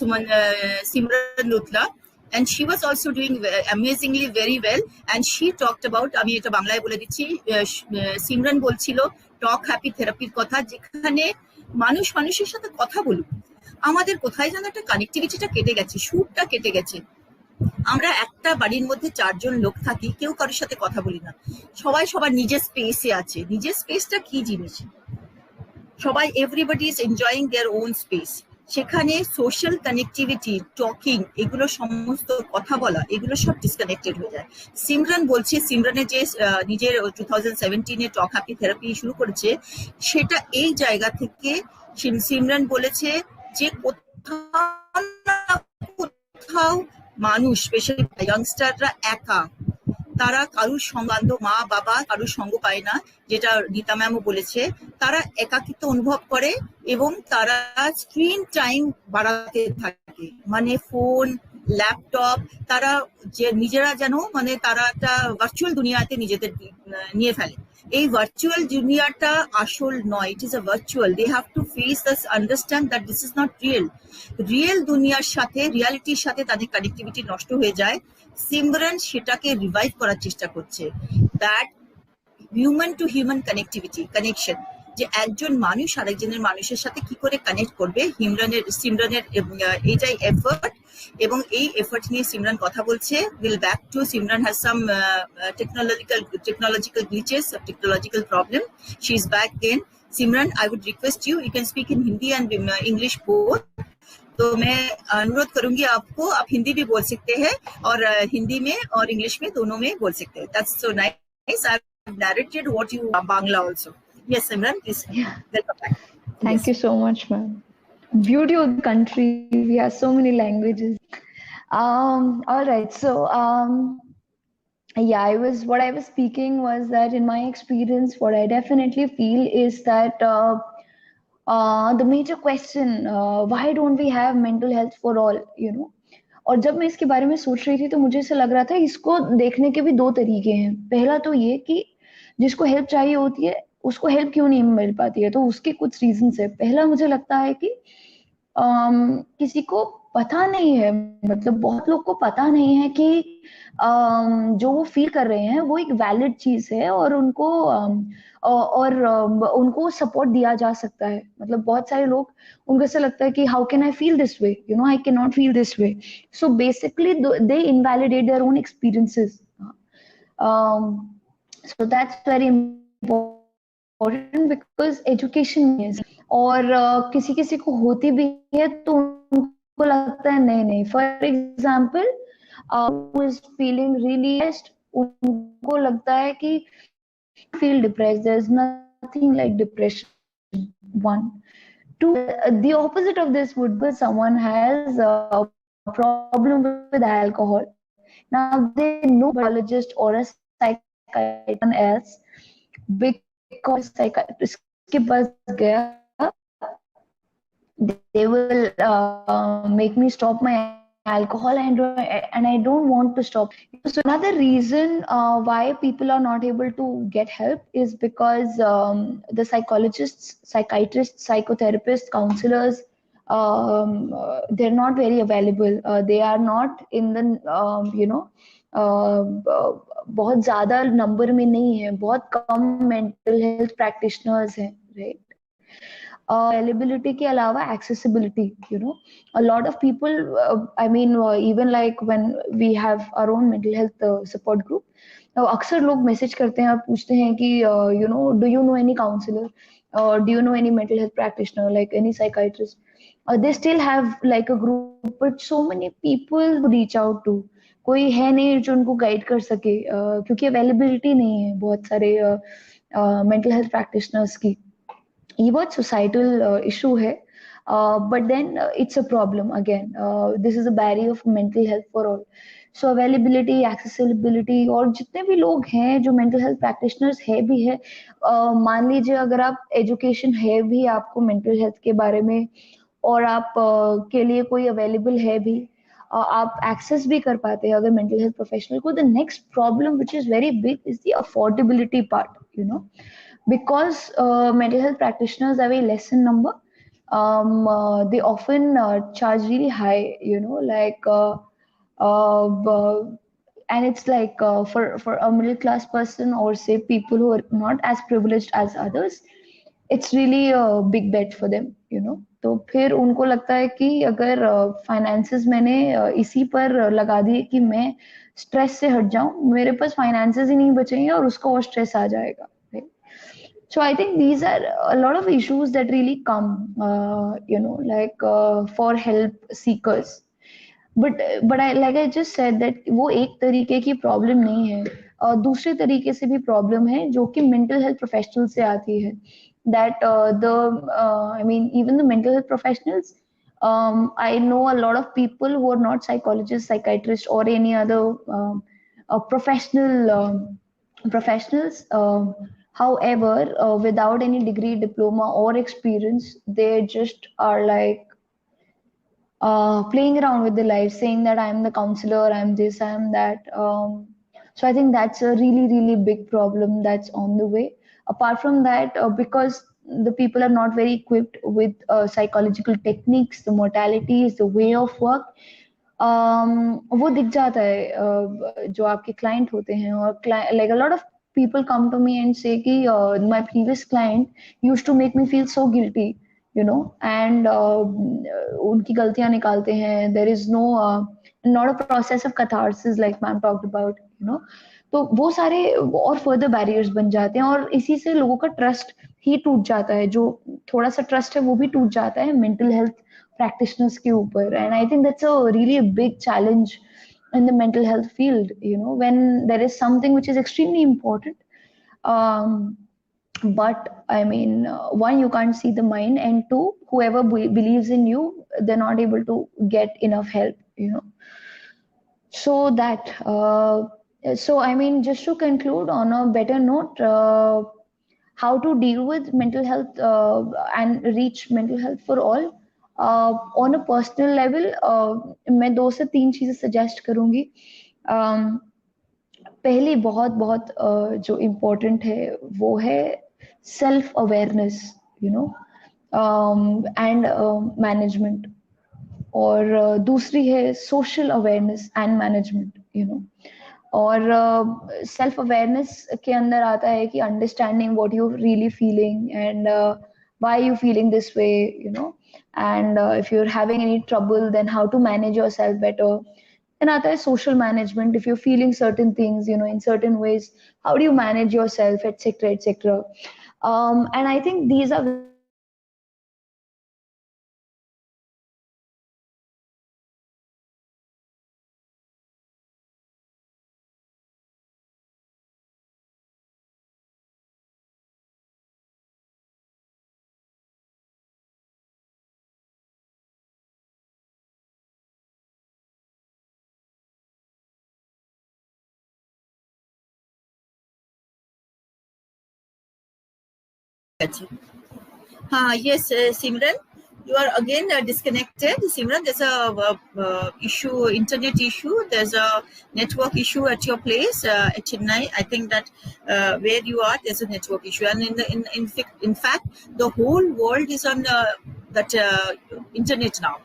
Simran Luthra, and she was also doing amazingly very well, and she talked about, আমি এটা বাংলায় বলে দিচ্ছি, সিমরান বলছিল টক হ্যাপি থেরাপির কথা, যেখানে মানুষ মানুষের সাথে কথা বলুক। আমাদের কোথায় যেন একটা কানেক্টিভিটিটা কেটে গেছে, সুরটা কেটে গেছে। আমরা একটা বাড়ির মধ্যে 4 জন লোক থাকি, কেউ কারোর সাথে কথা বলি না, সবাই সবার নিজের স্পেসে আছে। নিজের স্পেসটা কি জিনিস? সবাই, everybody is enjoying their own space. সেখানে সোশ্যাল কানেক্টিভিটি, টকিং, এগুলো সমস্ত কথা বলা, এগুলো সব ডিসকানেক্টেড হয়ে যায়। সিমরান বলছে, সিমরানের যে নিজের 2017-এ টক হ্যাপি থেরাপি শুরু করেছে, সেটা এই জায়গা থেকে সিমরান বলেছে যে কোথাও মানুষ, স্পেশালি ইয়াংস্টাররা একা, তারা কারুর সঙ্গ, মা বাবা কারুর সঙ্গ পায় না, যেটা গীতা ম্যামও বলেছে, তারা একাকিত্ব অনুভব করে এবং তারা স্ক্রিন টাইম বাড়াতে থাকে, মানে ফোন, ল্যাপটপ, তারা যে নিজেরা যেন, মানে তারা একটা ভার্চুয়াল দুনিয়াতে নিজেদের নিয়ে ফেলে। এই ভার্চুয়াল দুনিয়াটা আসল নয়, it is a virtual. They have to face this, understand that this is not real. Real দুনিয়ার সাথে, রিয়ালিটির সাথে তাদের কানেক্টিভিটি নষ্ট হয়ে যায়। সিমরান সেটাকে রিভাইভ করার চেষ্টা করছে, that human two human connection, যে একজন মানুষ আরেকজনের মানুষের সাথে কি করে কানেক্ট করবে। সিমরানের এইটাই এফর্ট, এবং এই এফর্ট নিয়ে সিমরান কথা বলছে। Will back to Simran has some technological glitches, technological problem. She is back again. Simran, I would request you can speak in Hindi and English both. तो मैं अनुरोध करूंगी आपको, आप हिंदी भी बोल सकते हैं और हिंदी में और इंग्लिश में दोनों में बोल सकते हैं. That's so nice. I've narrated what you Bangla also. Yes, Simran, please. Yeah. Welcome back. Thank you so much, ma'am. Beauty of the country. We have so many languages. All right. So yeah, what I was speaking was that in my experience, what I definitely feel is that the major question, why don't we have mental health for all, you know? और जब मैं इसके बारे में सोच रही थी तो मुझे ऐसा लग रहा था इसको देखने के भी दो तरीके हैं। पहला तो ये कि जिसको हेल्प चाहिए होती है उसको हेल्प क्यों नहीं मिल पाती है, तो उसके कुछ रीजंस है। पहला मुझे लगता है कि किसी को पता नहीं है, मतलब बहुत लोग को पता नहीं है कि जो वो फील कर रहे हैं वो एक वैलिड चीज है और उनको उनको सपोर्ट दिया जा सकता है। मतलब बहुत सारे लोग, उनको ऐसा लगता है कि how can I feel this way, you no, I can not feel this way. So basically they invalidate their own experiences. So that's very important because education is, और किसी किसी को होती भी है तो उनको लगता है नहीं नहीं, for example who is feeling really stressed, उनको लगता है कि feel depressed, there's nothing like depression. One, two, the opposite of this would be someone has a problem with alcohol. Now they know psychologist or a psychiatrist or someone else, because psychiatrist के पास गया, they will make me stop my alcohol and I don't want to stop. So another reason why people are not able to get help is because the psychologists, psychiatrists, psychotherapists, counselors, they're not very available. They are not in the बहुत ज्यादा number में नहीं है, बहुत कम mental health practitioners हैं, right? Availability के अलावा accessibility, you know, a lot of people, I mean even like when we have our own mental health support group, अक्सर लोग मैसेज करते हैं और पूछते हैं कि you know, do you know any counselor or do you know any mental health practitioner like any psychiatrist? They still have like a group but so many people to reach out to, कोई है नहीं जो उनको guide कर सके, क्योंकि availability नहीं है बहुत सारे मेंटल हेल्थ प्रैक्टिशनर्स की। ये बहुत सोसाइटल इशू है, but then it's a problem again. This is a barrier of mental health for all. So availability, accessibility, और जितने भी लोग हैं जो mental health practitioners है भी है, मान लीजिए अगर आप education है भी आपको mental health के बारे में और आप के लिए कोई available है भी, आप access भी कर पाते हैं अगर mental health professional को, the next problem which is very big is the affordability part, you know, because mental health practitioners are very less in number. They often charge really high, you know, like and it's like for a middle class person or say people who are not as privileged as others, it's really a big bet for them, you know. तो फिर उनको लगता है कि अगर finances मैंने इसी पर लगा दिए कि मैं स्ट्रेस से हट जाऊं, मेरे पास फाइनेंसेस ही नहीं बचेंगे और उसको और स्ट्रेस आ जाएगा, right? So I think these are a lot of issues that really come, you know, like for help seekers. But I, like I just said that वो एक तरीके की प्रॉब्लम नहीं है, दूसरे तरीके से भी प्रॉब्लम है जो कि मेंटल हेल्थ प्रोफेशनल से आती है। That the I mean even the mental health professionals, I know a lot of people who are not psychologists, psychiatrists, or any other professionals. However, without any degree, diploma, or experience, they just are like playing around with their life, saying that I'm the counselor, I'm this, I'm that. So I think that's a really, really big problem that's on the way. Apart from that, because the people are not very equipped with psychological techniques, the modalities, the way of work, वो दिख जाता है जो आपके client होते हैं, और like a lot of people come to me and say कि my previous client used to make me feel so guilty, you know, and उनकी गलतियां निकालते हैं, there is no not a process of catharsis like ma'am talked about, you know. तो वो सारे और further barriers बन जाते हैं और इसी से लोगों का ट्रस्ट ही टूट जाता है, जो थोड़ा सा ट्रस्ट है वो भी टूट जाता है मेंटल हेल्थ practitioners के ऊपर, and I think that's a really a big challenge in the mental health field, you know, when there is something which is extremely important, um, but I mean one, you can't see the mind, and two, whoever believes in you, they're not able to get enough help, you know. So that So, I mean, just to conclude on a better note, how to deal with mental health and reach mental health for all. On a personal level, मैं 2 से 3 चीजें suggest करूंगी. पहली बहुत बहुत जो important है वो है self awareness, you know, and management. और दूसरी है social awareness and management, you know. और सेल्फ अवेयरनेस के अंदर आता है कि understanding what you really feeling and why you feeling this way, you know. And if you are having any trouble then how to manage yourself better. Then आता है social management. If you're feeling certain things, you know, in certain ways, how do you manage yourself, etc., etc. And I think these are very important aspects to understand. And Yes, Simran, you are again disconnected. Simran, there's a issue, internet issue. There's a network issue at your place at Chennai. I think that where you are, there's a network issue, and in fact, the whole world is on that internet now.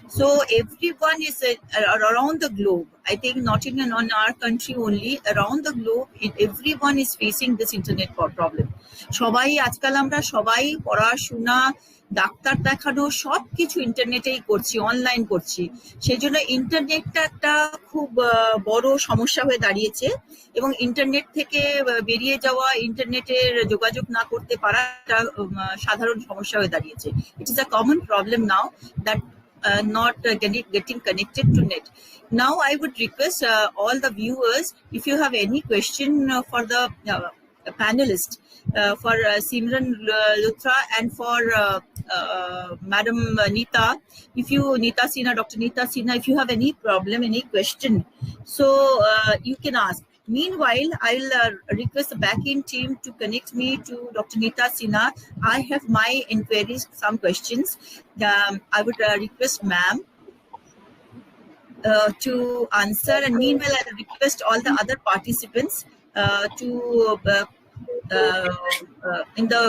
So everyone is around the globe. I think not in on our country only, around the globe, everyone is facing this internet problem. সবাই আজকাল আমরা সবাই পড়াশোনা, doctor দেখানো সবকিছু ইন্টারনেটেই করছি, online করছি. সেই জন্য ইন্টারনেটটা একটা খুব বড় সমস্যা হয়ে দাঁড়িয়েছে, এবং ইন্টারনেট থেকে বেরিয়ে যাওয়া, ইন্টারনেটের যোগাযোগ না করতে পারা একটা সাধারণ সমস্যা হয়ে দাঁড়িয়েছে. ইট is a common problem now that not getting connected to net. Now I would request all the viewers, if you have any question for the panelist, for Simran Luthra and for Madam Neeta, Neeta Sinha, Dr. Neeta Sinha, if you have any problem, any question, so you can ask. Meanwhile, I'll request the back-end team to connect me to Dr. Neeta Sinha. I have my inquiries, some questions. I would request ma'am to answer, and meanwhile, I'll request all the other participants to in the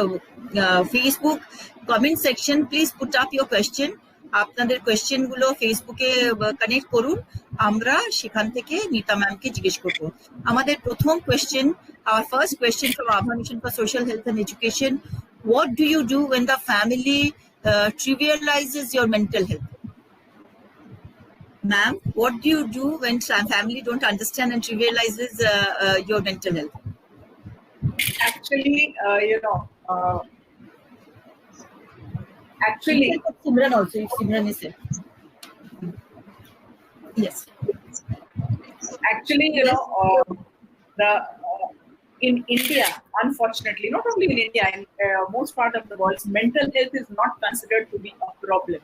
Facebook comment section, please put up your question. আপনাদের question গুলো ফেসবুকে connect করুন, আমরা সেখান থেকে নীতা ম্যামকে জিজ্ঞেস করব. আমাদের প্রথম question, our first question from Abha Mission for Social Health and Education: what do you do when the family trivializes your mental health? Ma'am, what do you do when family don't understand and trivializes your mental health? Actually, actually, Simran also, if Simran is there. Yes. Actually, in India, unfortunately, not only in India, in most part of the world, mental health is not considered to be a problem.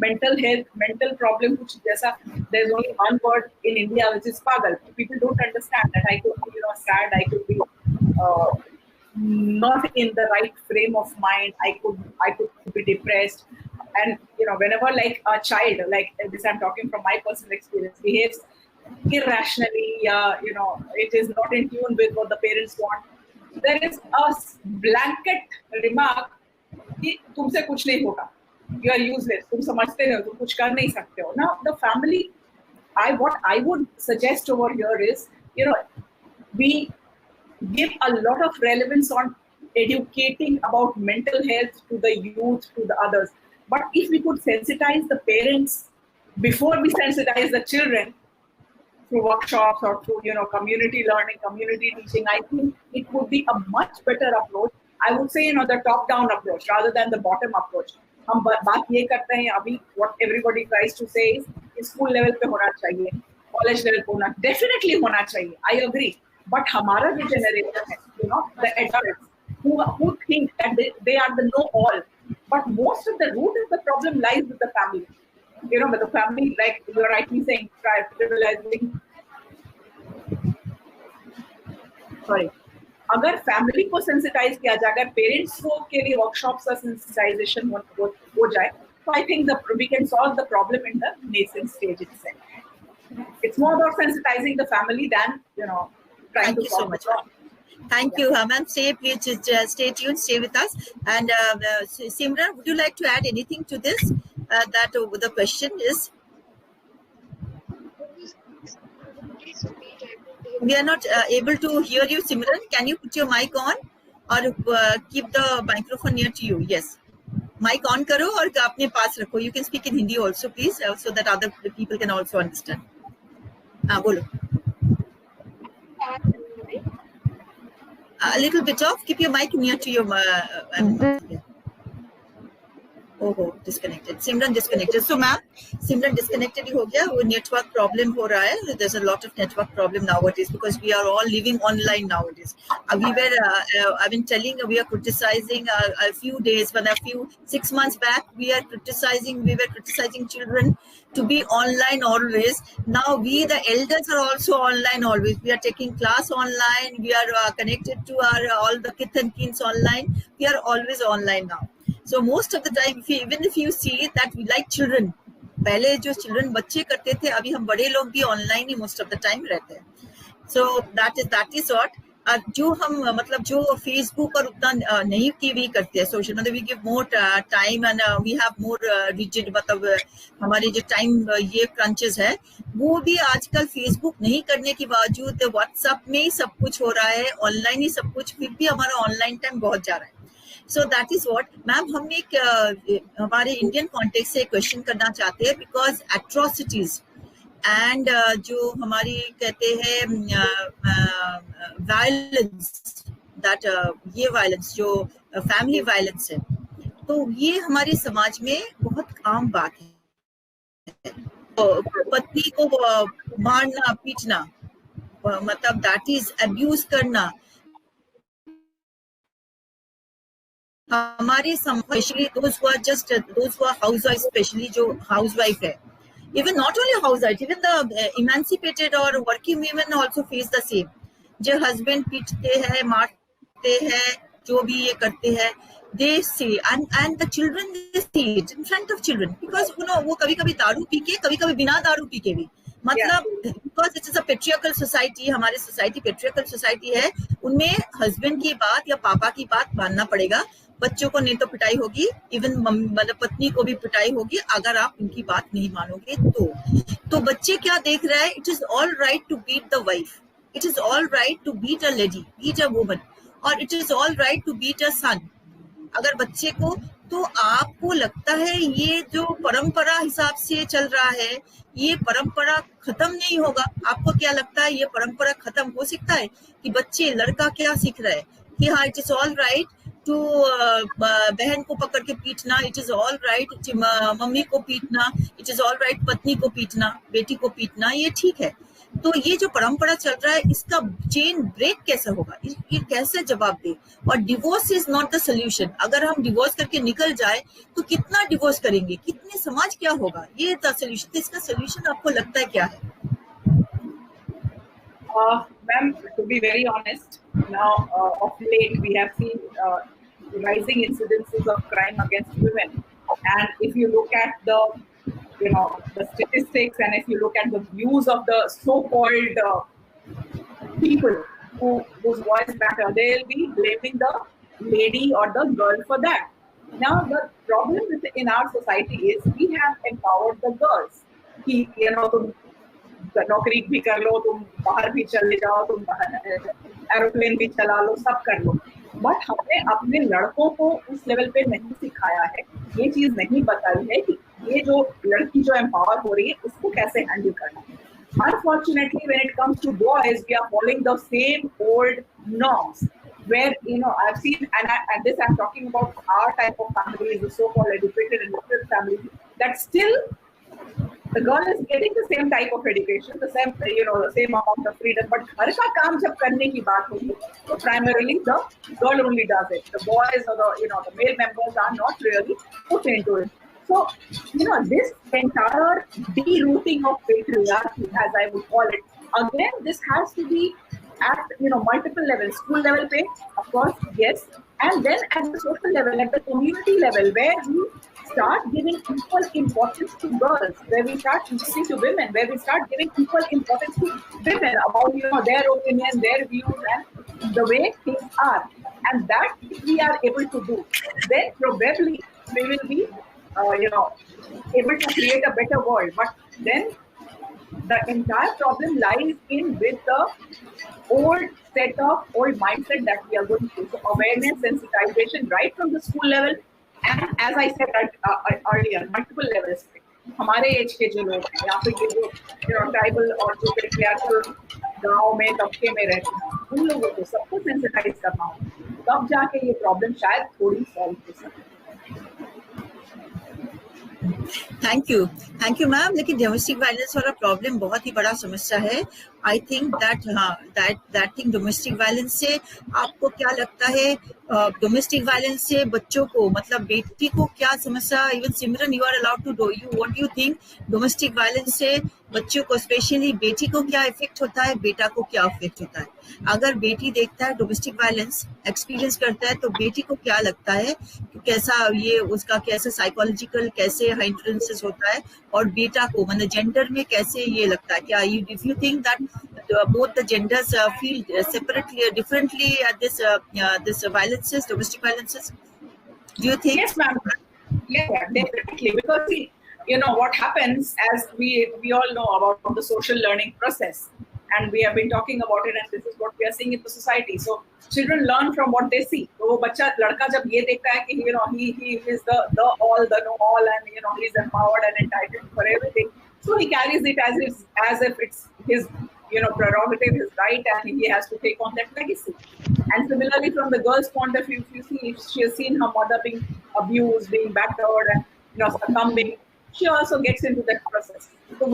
Mental problem, which there's only one word in India, which is pagal. People don't understand that I could be, sad, I could be not in the right frame of mind, I could be depressed. And whenever like a child, like this I'm talking from my personal experience, behaves irrationally, it is not in tune with what the parents want, there is a blanket remark कि तुमसे कुछ नहीं होगा, you are useless, तुम समझते हो, तुम कुछ कर नहीं सकते हो. Now the family, what I would suggest over here is, we give a lot of relevance on educating about mental health to the youth, to the others. But if we could sensitize the parents before we sensitize the children through workshops or through community learning, community teaching, I think it would be a much better approach. I would say the top-down approach rather than the bottom approach. हम बात ये करते हैं अभी, what everybody tries to say is school level पे होना चाहिए, college level पे होना, definitely होना चाहिए, I agree. But हमारा जो generation है, the adults who think that they are the know-all, but most of the root of the problem lies with the family. With the family, like you're rightly saying, trivializing sorry, अगर family को sensitize किया जाए, अगर parents को के लिए workshops का sensitisation हो जाए, तो I think we can solve the problem in the nascent stage itself. It's more about sensitizing the family than trying Thank to you so solve much, the problem. Thank you, ma'am. Stay tuned, stay with us. And Simran, would you like to add anything to this? That the question is, we are not able to hear you, Simran. Can you put your mic on or keep the microphone near to you? Yes. Mic on karo aur apne paas rakho. You can speak in Hindi also, please, so that other people can also understand. Bolo. A little bit off. Keep your mic near to your. Oh, disconnected. Simran disconnected. So, ma'am, Simran disconnected ही हो गया. वो network problem हो रहा है. There's a lot of network problem nowadays because we are all living online nowadays. We were, I've been telling, we are criticizing a few days, but 6 months back, we were criticizing children to be online always. Now we, the elders, are also online always. We are taking class online. We are connected to all the kith and kins online. We are always online now. So most of the time, even if you see that we like children, पहले जो children बच्चे करते थे, अभी हम बड़े लोग भी online he most of the time रहते हैं. So that is what. जो हम मतलब जो Facebook पर उतना नहीं टीवी करते हैं social, मतलब we give more time and we have more rigid, मतलब हमारे जो time ये crunches है, वो भी आजकल Facebook नहीं करने के बावजूद WhatsApp में ही सब कुछ हो रहा है, online ही सब कुछ, फिर भी हमारा online time बहुत जा रहा है. So that is what, ma'am, हम एक हमारे इंडियन कॉन्टेक्स्ट से क्वेश्चन करना चाहते हैं because atrocities and जो हमारी कहते हैं violence, that ये violence जो family violence है, तो ये हमारे समाज में बहुत आम बात है. पत्नी को मारना पीटना, मतलब that is abuse करना, हमारे especially those who are housewives, especially जो housewife है, even not only housewives, even the emancipated or working women also face the same. जो husband पीटते हैं, मारते हैं, जो भी ये करते हैं, they see and the children, they see it in front of children because वो कभी-कभी दारू पी के, कभी-कभी बिना दारू पी के भी, मतलब because it is a patriarchal society, हमारे society patriarchal society है, उनमें husband की बात या पापा की बात मानना पड़ेगा. बच्चों को नहीं तो पिटाई होगी, इवन मतलब पत्नी को भी पिटाई होगी अगर आप उनकी बात नहीं मानोगे तो बच्चे क्या देख रहा है, it is all right to beat the wife, it is all right to beat a lady, beat a woman, और it is all right to beat a son. अगर बच्चे को, तो आपको लगता है ये जो परंपरा हिसाब से चल रहा है, ये परंपरा खत्म नहीं होगा? आपको क्या लगता है ये परंपरा खत्म हो सकता है? कि बच्चे, लड़का क्या सीख रहा है कि हाँ it is all right to बहन को पकड़ के पीटना, it is all right mummy को पीटना, इट इज ऑल राइट पत्नी को पीटना, बेटी को पीटना, ये ठीक है. तो ये जो परंपरा चल रहा है, इसका चेन ब्रेक कैसे होगा, ये कैसे जवाब दे? और divorce is not the solution. अगर हम डिवोर्स करके निकल जाए तो कितना डिवोर्स करेंगे, कितने समाज क्या होगा, ये द सोल्यूशन. इसका सोल्यूशन आपको लगता है क्या है? Ma'am, to be very honest, now of late we have seen rising incidences of crime against women, and if you look at the the statistics, and if you look at the views of the so-called people whose voice matter, they'll be blaming the lady or the girl for that. Now the problem in our society is we have empowered the girls. तुम नौकरी भी कर लो, तुम बाहर भी चले जाओ, तुम एरोप्लेन भी चला लो, सब कर लो, बट हमने अपने लड़कों को उस लेवल पे नहीं सिखाया है, ये चीज नहीं बताई है कि ये जो लड़की जो एम्पावर हो रही है उसको कैसे हैंडल करना है. Unfortunately, when it comes to boys, we are following the same old norms where I've seen, and this I'm talking about our type of families, the so-called educated and literate families, that still the girl is getting the same type of education, the same the same amount of freedom, but घर का काम जब करने की बात होगी तो primarily the girl only does it. The boys or the male members are not really put into it. So this entire derooting of patriarchy, as I would call it, again this has to be at multiple levels, school level pay, of course, yes, and then at the social level, at the community level, where we start giving equal importance to girls, where we start listening to women, where we start giving equal importance to women about their opinion, their views, and the way things are. And that if we are able to do, then probably we will be able to create a better world. But then the entire problem lies in with the old setup, old mindset that we are going through. So awareness, sensitization, right from the school level, and as I said earlier, multiple levels. हमारे as के जो लोग हैं या फिर ये जो tribal और जो पेट्रियार्कल गांव में तबके में रहते हैं, उन लोगों को सबको सेंसिटाइज करना होगा, तब जाके ये प्रॉब्लम शायद थोड़ी सॉल्व हो सकती है। Thank you ma'am. लेकिन डोमेस्टिक वायलेंस वाला प्रॉब्लम बहुत ही बड़ा समस्या है। I think that thing domestic violence से आपको क्या लगता है? डोमेस्टिक वायलेंस से बच्चों को, मतलब बेटी को क्या समस्या? Even Simran, you are allowed to do, you what you think domestic violence से बच्चों को, स्पेशली बेटी को क्या इफेक्ट होता है, बेटा को क्या इफेक्ट होता है? अगर बेटी देखता है डोमेस्टिक वायलेंस एक्सपीरियंस करता है, तो बेटी को क्या लगता है कि कैसा ये उसका कैसे साइकोलॉजिकल कैसे हिंड्रेंसेस होता है, और बेटा को मतलब जेंडर में कैसे ये लगता है? क्या you if you think that both the genders feel separately or differently at this violences, domestic violences? Do you think? Yes, ma'am. Yeah, definitely. Because see, what happens, as we all know about the social learning process, and we have been talking about it, and this is what we are seeing in the society. So children learn from what they see. तो वो बच्चा लड़का जब ये देखता है कि he is the all, the know all, and he is empowered and entitled for everything. So he carries it as if it's his prerogative, his right, and he has to take on that legacy. And similarly, from the girl's point of view, if you see, if she has seen her mother being abused, being battered, and succumbing, she also gets into that process. So,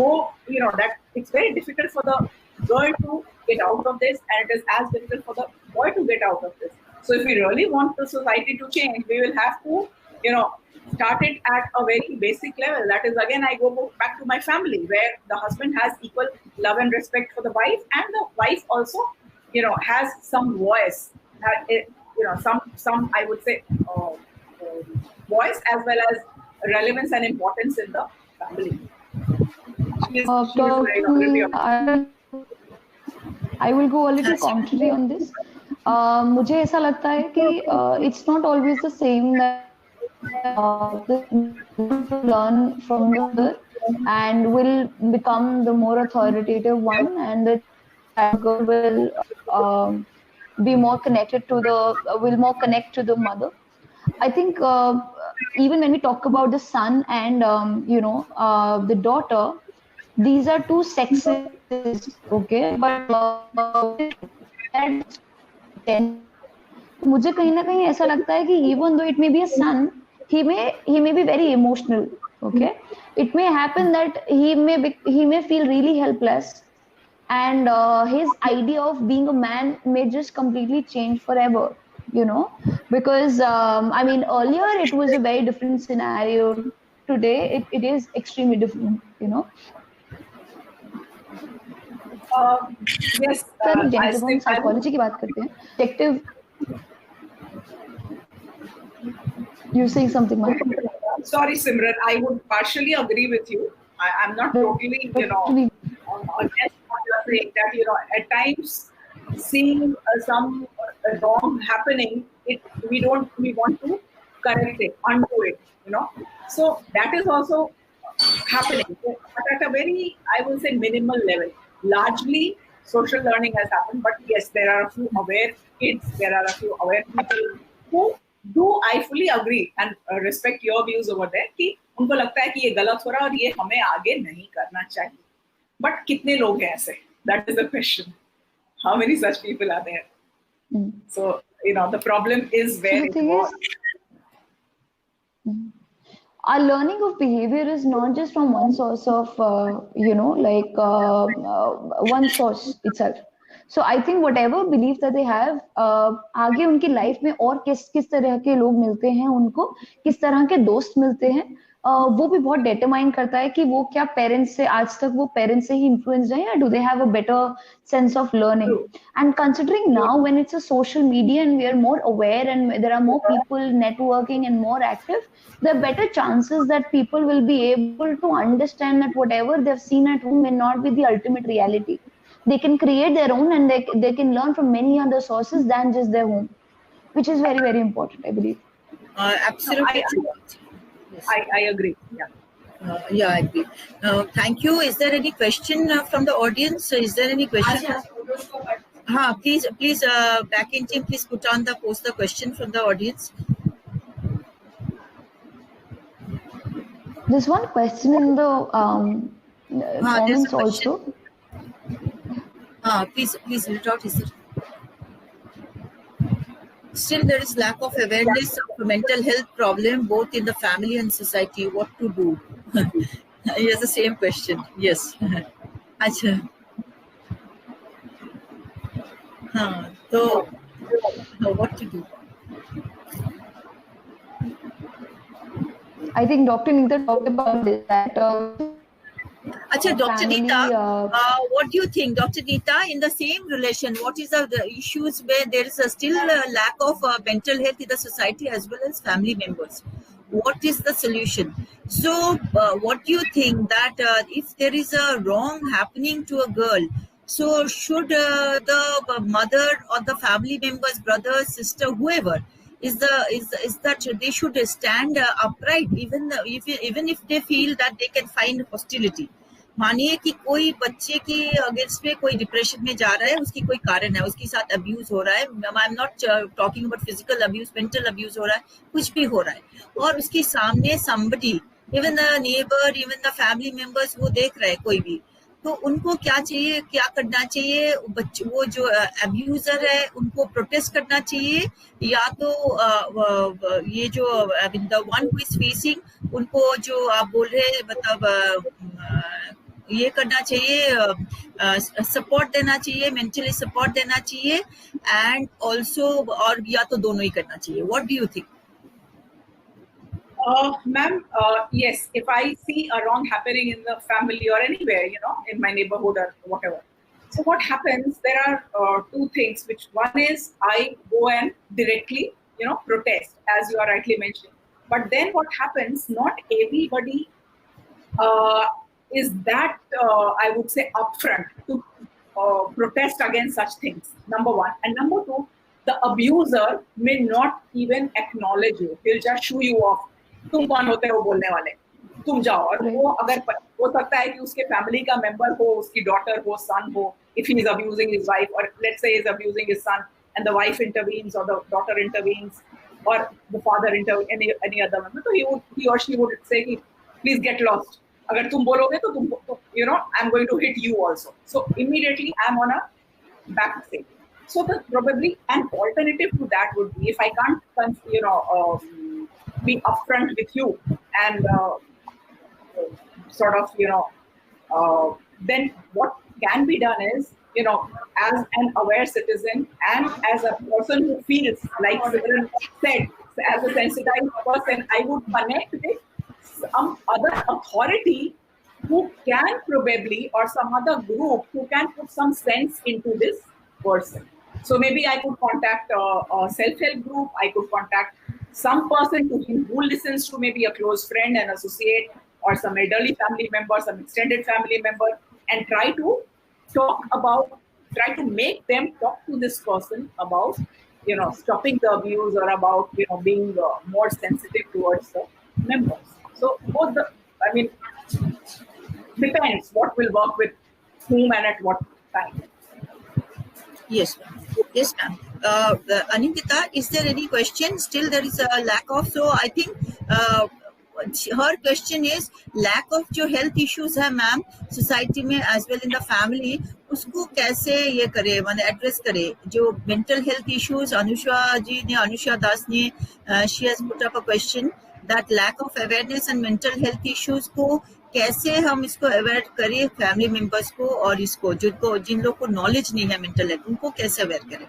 that it's very difficult for the girl to get out of this, and it is as difficult for the boy to get out of this. So, if we really want the society to change, we will have to, start it at a very basic level. That is, again, I go back to my family, where the husband has equal love and respect for the wife, and the wife also, has some voice, some I would say voice as well as relevance and importance in the family. I will go a little contrary on this. मुझे ऐसा लगता है कि it's not always the same that learn from the other and will become the more authoritative one, and the girl will be more connected to will connect to the mother. I think even when we talk about the son and the daughter, these are two sexes, okay, but मुझे कहीं ना कहीं ऐसा लगता है कि even though it may be a son, he may be very emotional, okay. It may happen that he may feel really helpless, and his idea of being a man may just completely change forever, because I mean, earlier it was a very different scenario. Today it is extremely different, Yes, जब psychology की बात करते हैं, detective, you saying something, Mark? Sorry, Simran, I would partially agree with you. I'm not totally, against what you're saying, that, at times seeing some wrong happening, we want to correct it, undo it, So that is also happening, but at a very, I will say, minimal level. Largely, social learning has happened, but yes, there are a few aware kids, there are a few aware people who do, I fully agree and respect your views over there, कि उनको लगता है कि ये गलत हो रहा है और ये हमें आगे नहीं करना चाहिए. But कितने लोग हैं ऐसे? That is the question. How many such people are there? So, the problem is where it was. Our learning of behavior is not just from one source of, one source itself. So I think whatever belief that they have, आगे उनकी life में और किस तरह के लोग मिलते हैं उनको, किस तरह के दोस्त मिलते हैं, वो भी बहुत determine करता है कि वो क्या parents से आज तक वो parents से ही influenced हैं या do they have a better sense of learning. True. And considering now when it's a social media and we are more aware and there are more people networking and more active, there are better chances that people will be able to understand that whatever they've seen at home may not be the ultimate reality. They can create their own and they can learn from many other sources than just their home, which is very, very important, I believe. Absolutely No, true. Yes. I agree. Yeah. Yeah, I agree. Thank you. Is there any question from the audience? Is there any question? Please, back in team, please post the question from the audience. There's one question in the comments also. Please read it out. Still, there is lack of awareness of mental health problem both in the family and society. What to do? Yes, the same question. Yes. Acha. So, what to do? I think Dr. Neeta talked about this. That Acha, Dr. family, Neeta, what do you think, Dr. Neeta, in the same relation, what is the issues where there is still a lack of mental health in the society as well as family members? What is the solution? So, what do you think that if there is a wrong happening to a girl, so should the mother or the family members, brother, sister, whoever, is that they should stand upright even if they feel that they can find hostility. मानिए कि कोई बच्चे की against में कोई depression में जा रहा है, उसकी कोई कारण है, उसके साथ अब्यूज हो रहा है, I am not talking about physical abuse, mental abuse हो रहा है, कुछ भी हो रहा है, और उसके सामने somebody, even the neighbour, even the family members वो देख रहे हैं कोई भी, तो उनको क्या चाहिए, क्या करना चाहिए? बच्चे वो जो अब्यूजर है उनको प्रोटेस्ट करना चाहिए, या तो ये जो the one who is facing उनको जो आप बोल रहे हैं मतलब ये करना चाहिए, सपोर्ट देना चाहिए, मेंटली सपोर्ट देना चाहिए, एंड ऑल्सो और या तो दोनों ही करना चाहिए. What do you think? Ma'am, yes, if I see a wrong happening in the family or anywhere, in my neighborhood or whatever. So what happens, there are two things, which one is I go and directly, protest, as you are rightly mentioning. But then what happens, not everybody is that, I would say, upfront to protest against such things, number one. And number two, the abuser may not even acknowledge you. He'll just shoo you off. तुम कौन होते हो बोलने वाले, तुम जाओ. और वो अगर हो सकता है कि उसके फैमिली का मेंबर हो, उसकी डॉटर हो, सन हो, if he is abusing his wife, or let's say he is abusing his son and the wife intervenes or the daughter intervenes or the father intervenes, any other member, so he or she would say कि please get lost. अगर तुम बोलोगे तो तुम I'm going to hit you also. So immediately I'm on a back seat. So probably an alternative to that would be, if I can't be upfront with you and sort of then what can be done is, as an aware citizen and as a person who feels, like Simran said, as a sensitized person, I would connect with some other authority who can probably, or some other group who can put some sense into this person. So maybe I could contact a self-help group, I could contact some person to him who listens to, maybe a close friend and associate, or some elderly family member, some extended family member, and try to make them talk to this person about, stopping the abuse, or about, being more sensitive towards the members. So depends what will work with whom and at what time. Yes, ma'am. Yes, ma'am. Anindita, is there any question? Still there is a lack of, so I think her question is lack of जो health issues है ma'am society में as well in the family, उसको कैसे ये करे, माने address करे, जो mental health issues. Anusha Das ने she has put up a question that lack of awareness and mental health issues को कैसे हम इसको अवेयर करें फैमिली मेंबर्स को, और इसको जिन लोग को नॉलेज नहीं है मेंटल हेल्थ, उनको कैसे अवेयर करें?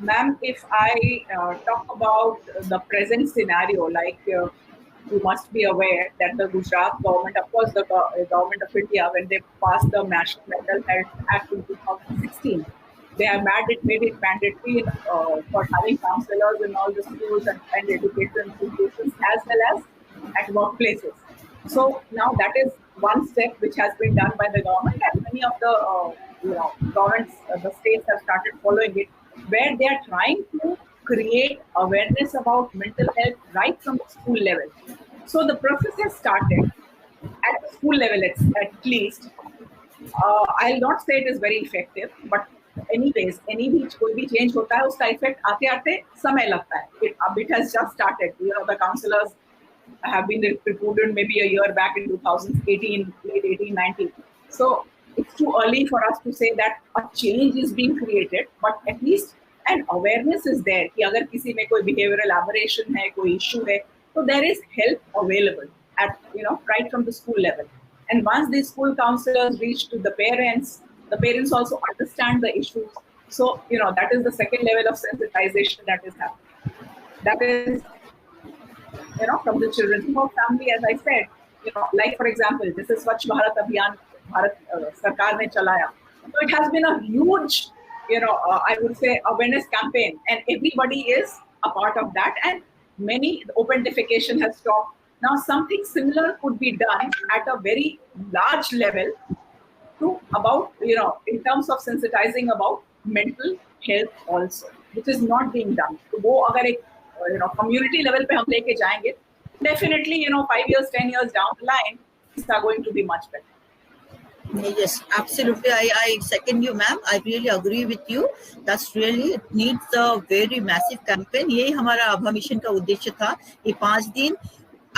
Ma'am, if I talk about the present scenario, like you must be aware that the Gujarat government, of course, the government of India, when they passed the National Mental Health Act in 2016, they have made it mandatory for having counselors in all the schools and education institutions as well as at workplaces. So now that is one step which has been done by the government, and many of the governments, the states have started following it, where they are trying to create awareness about mental health right from the school level. So the process has started at the school level, at least. I'll not say it is very effective, but anyways, any भी कोई भी change होता है उसका effect आते आते समय लगता है. It has just started. The counselors have been recruited maybe a year back in 2018, late 18, 19. So it's too early for us to say that a change is being created, but at least an awareness is there कि अगर किसी में कोई behavioral aberration है, कोई issue है, so there is help available at right from the school level. And once these school counselors reach to the parents also understand the issues. So that is the second level of sensitization that is happening. That is from the children. For family, as I said, like for example, this is Swachh Bharat Abhiyan, Bharat Sarkar ne chalaya. So it has been a huge, I would say, awareness campaign, and everybody is a part of that. And many open defecation has stopped. Now, something similar could be done at a very large level to about in terms of sensitizing about mental health also, which is not being done. तो वो अगर एक community level पे हम लेके जाएंगे, definitely 5 years, 10 years down the line, things are going to be much better. Yes, absolutely. I second you, ma'am. I really agree with you. That's really, it needs a very massive campaign. यही हमारा आभा mission का उद्देश्य था. ये 5 दिन.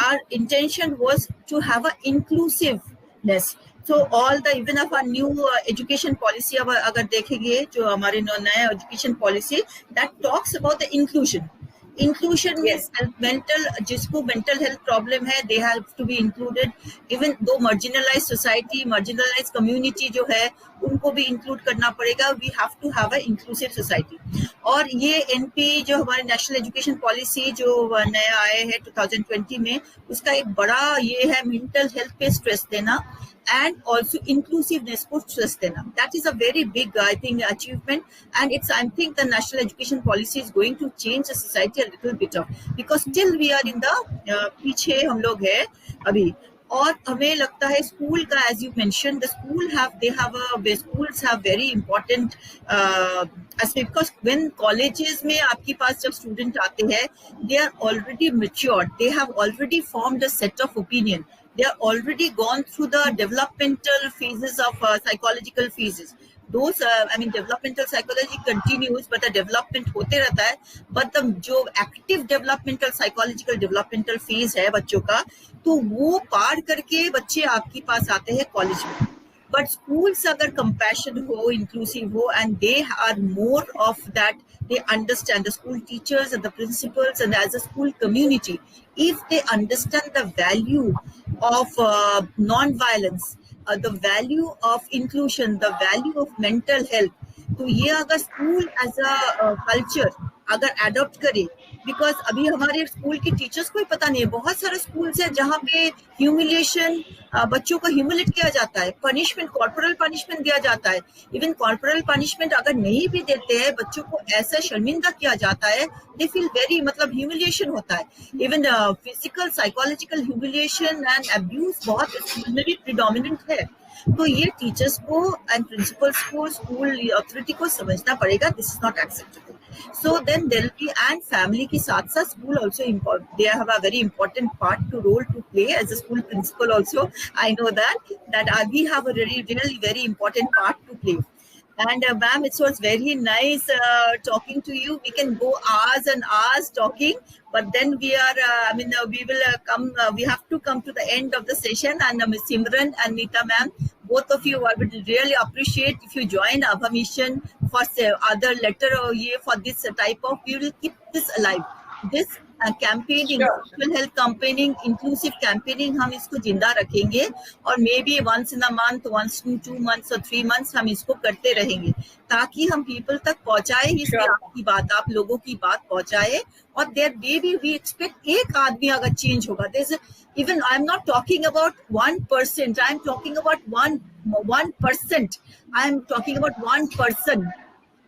Our intention was to have an inclusiveness. So all the even of our new education policy, अगर देखेंगे जो हमारे नया education policy that talks about the inclusion. Inclusion means mental, जिसको mental health problem है, they have to be included. Even though marginalized society, marginalized community जो है, उनको भी include करना पड़ेगा. We have to have an inclusive society. और ये NP जो हमारे national education policy जो नया आए है 2020 में, उसका एक बड़ा ये है mental health पे stress देना and also inclusiveness को stress देना. That is a very big, I think, achievement, and I think the national education policy is going to change the society a little bit of, because still we are in the पीछे हम लोग है अभी. और हमें लगता है school का, as you mentioned, the schools have very important aspect, because when colleges में आपके पास जब student आते हैं, they are already matured, they have already formed a set of opinion, they are already gone through the developmental phases of psychological phases. Those developmental psychology continues, but the development होते रहता है, but the जो active developmental psychological developmental phase है बच्चों का, तो वो पार करके बच्चे आपके पास आते हैं कॉलेज में. But schools अगर compassion हो, inclusive हो, and they are more of that, they understand, the school teachers and the principals and as a school community, if they understand the value of non-violence, the value of inclusion, the value of mental health, तो ये अगर school as a culture अगर adopt करे, because अभी हमारे school के teachers को ही पता नहीं है. बहुत सारे स्कूल्स है जहाँ पे ह्यूमिलिएशन, बच्चों को ह्यूमिलेट किया जाता है, पनिशमेंट, कॉर्पोरल पनिशमेंट दिया जाता है. इवन कॉर्पोरल पनिशमेंट अगर नहीं भी देते हैं, बच्चों को ऐसा शर्मिंदा किया जाता है, दे फील वेरी, मतलब ह्यूमिलिएशन होता है. Even physical psychological humiliation and abuse बहुत प्रिडोमिनेंट है. तो ये टीचर्स को एंड प्रिंसिपल्स को, स्कूल अथॉरिटी को समझना पड़ेगा, this is not acceptable. So then there will be, and family के साथ साथ school also important, they have a very important part to role to play as a school principal also. I know that we have a really very important part to play. And ma'am, it was very nice talking to you. We can go hours and hours talking, but then we are, we will come, we have to come to the end of the session. And Ms. Simran and Nita ma'am, both of you, I would really appreciate if you join Abha Mission for other letter or year for this type of, we will keep this alive. This campaigning, Sure. Sexual health campaigning, inclusive campaigning हम इसको जिंदा रखेंगे और maybe once in a month, once in 2 months और 3 months हम इसको करते रहेंगे ताकि हम पीपल तक पहुंचाए इसकी Sure. आपकी बात, आप लोगों की बात पहुंचाए. और there may be we expect एक आदमी अगर चेंज होगा, even I am not talking about 1%, I am talking about 1%, I am talking about 1%.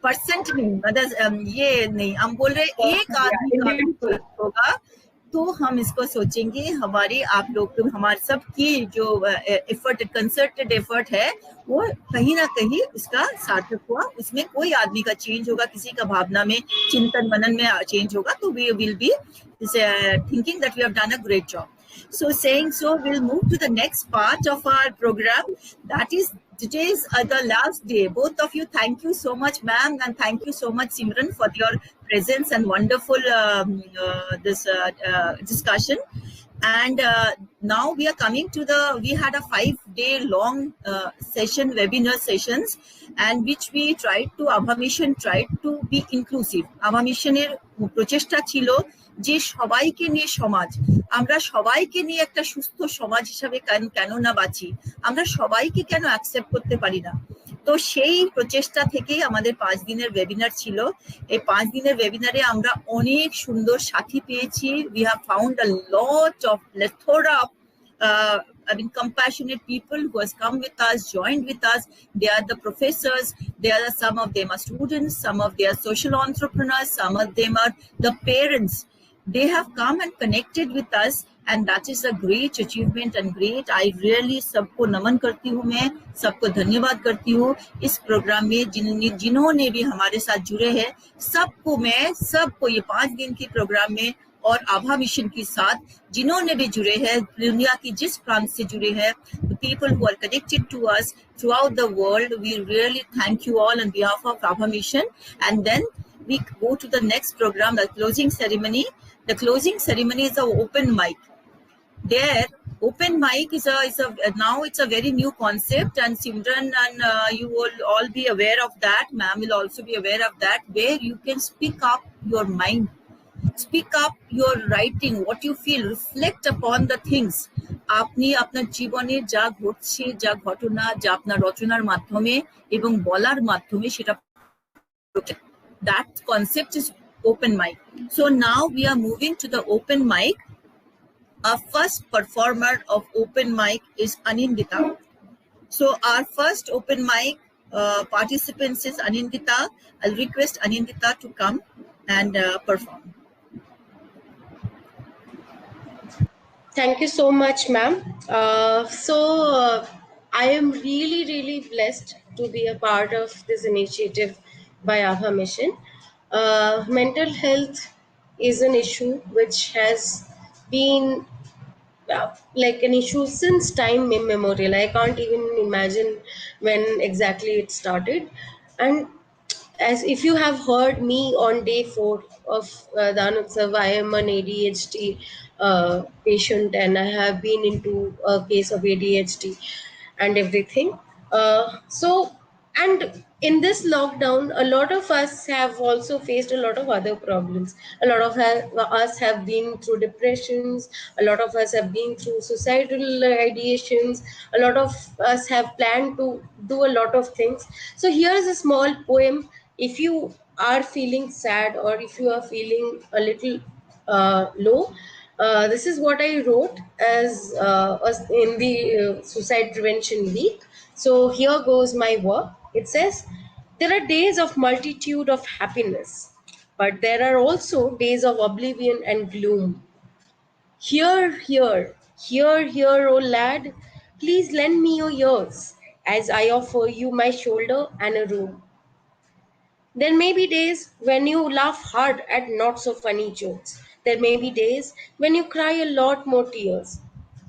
Percent नहीं, मतलब ये नहीं, हम बोल रहे एक Yeah, आदमी का अगर individual. चेंज होगा तो हम इसको सोचेंगे. हमारी आप लोग हमारे सब की जो एफर्ट, कंसर्टेड एफर्ट है, वो कहीं ना कहीं इसका सार्थक हुआ. उसमें कोई आदमी का चेंज होगा, किसी का भावना में, चिंतन मनन में चेंज होगा, तो we will be thinking that we have done a great job. So saying so, we'll move to the next part of our program. That is, today is the last day. Both of you, thank you so much, ma'am, and thank you so much, Simran, for your presence and wonderful this discussion. And now we are coming to we had a 5-day long session, webinar sessions, and which we tried to, Abha Mission tried to be inclusive. Abha Mission প্রচেষ্টা ছিল যে সবাইকে নিয়ে সমাজ, আমরা সবাইকে নিয়ে একটা সুস্থ সমাজ হিসাবে কেন না বাঁচি, আমরা সবাইকে কেন অ্যাকসেপ্ট করতে পারি না. তো সেই প্রচেষ্টা থেকেই আমাদের 5 দিনের ওয়েবিনার ছিল. এই 5 দিনের ওয়েবিনারে আমরা অনেক সুন্দর সাথী পেয়েছি. We have found a lot of plethora of compassionate people who has come with us, joined with us. They are the professors, some of them are students, some of them are social entrepreneurs, some of them are the parents. They have come and connected with us, and that is a great achievement and great. I really सबको नमन करती हूँ, मैं सबको धन्यवाद करती हूँ. इस programme में जिन्होंने भी हमारे साथ जुड़े हैं, सबको ये 5 दिन की प्रोग्राम में और आभा मिशन के साथ जिन्होंने भी जुड़े हैं, दुनिया की जिस प्रांत से जुड़े हैं, the people who are connected to us throughout the world, we really thank you all on behalf of Abha Mission. And then we go to the next program, the closing ceremony. The closing ceremony is an open mic. There, open mic is now it's a very new concept, and Simran and you will all be aware of that. Ma'am will also be aware of that, where you can speak up your mind, speak up your writing, what you feel, reflect upon the things. আপনি আপনার জীবনে যা ঘটছে, যা ঘটনা, যা আপনার রচনার মাধ্যমে এবং বলার মাধ্যমে সেটা, that concept is open mic. So now we are moving to the open mic. Our first performer of open mic is Anindita. So our first open mic participants is Anindita. I'll request Anindita to come and perform. Thank you so much, ma'am. I am really blessed to be a part of this initiative by Abha Mission. Mental health is an issue which has been like an issue since time immemorial. I can't even imagine when exactly it started. And as if you have heard me on day 4 of the Anutsav, I am an ADHD patient, and I have been into a case of ADHD and everything. And in this lockdown, a lot of us have also faced a lot of other problems. A lot of us have been through depressions. A lot of us have been through suicidal ideations. A lot of us have planned to do a lot of things. So here's a small poem. If you are feeling sad, or if you are feeling a little low, this is what I wrote as in the Suicide Prevention Week. So here goes my work. It says, there are days of multitude of happiness, but there are also days of oblivion and gloom. Here, oh lad, please lend me your ears as I offer you my shoulder and a room. There may be days when you laugh hard at not so funny jokes. There may be days when you cry a lot more tears.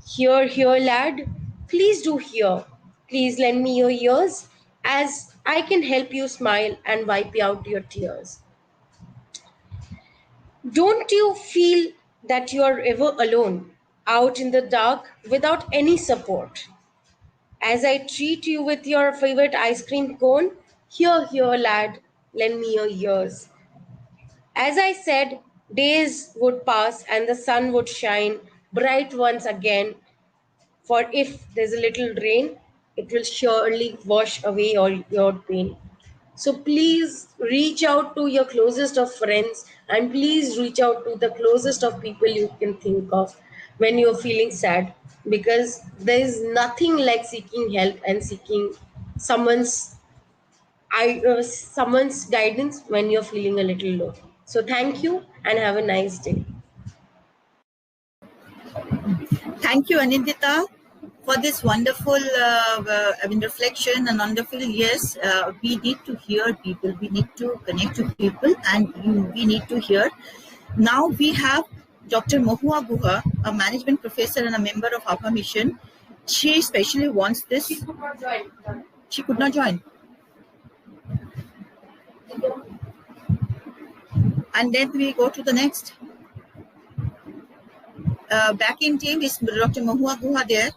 Here, lad, please do hear. Please lend me your ears as I can help you smile and wipe out your tears. Don't you feel that you are ever alone, out in the dark without any support? As I treat you with your favorite ice cream cone, here, lad, lend me your ears. As I said, days would pass and the sun would shine bright once again. For if there's a little rain, it will surely wash away all your pain. So please reach out to your closest of friends, and please reach out to the closest of people you can think of when you're feeling sad, because there is nothing like seeking help and seeking someone's someone's guidance when you're feeling a little low. So thank you and have a nice day. Thank you, Anindita, for this wonderful reflection and wonderful. Yes, we need to hear people. We need to connect to people, and we need to hear. Now we have Dr. Mohua Guha, a management professor and a member of Abha Mission. She especially wants this. She could not join. She could not join. And then we go to the next. Back in team is Dr. Mohua Guha there.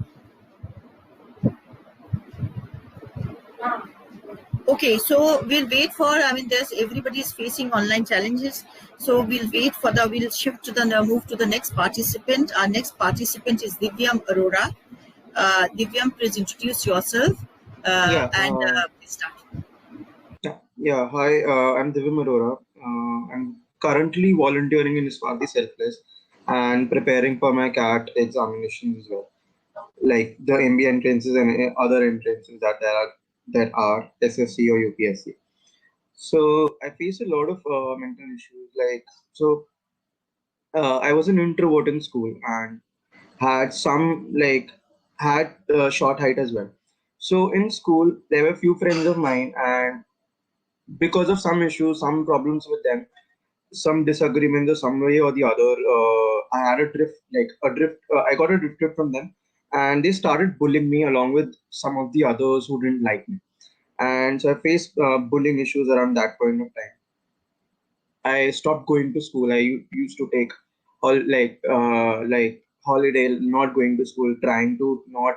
Okay, so we'll wait for, there's everybody is facing online challenges. So we'll wait for we'll shift to move to the next participant. Our next participant is Divyam Arora. Divyam, please introduce yourself please start. Hi, I'm Divyam Arora. I'm currently volunteering in Swati Selfless and preparing for my CAT examinations as well, like the MB entrances and other entrances that are SSC or UPSC. So I face a lot of mental issues. I was an introvert in school and had short height as well. So in school, there were few friends of mine, and because of some issues, some problems with them, some disagreements or some way or the other, I had a drift. I got a drift from them, and they started bullying me along with some of the others who didn't like me. And so I faced bullying issues around that point of time. I stopped going to school. Used to take holiday, not going to school, trying to not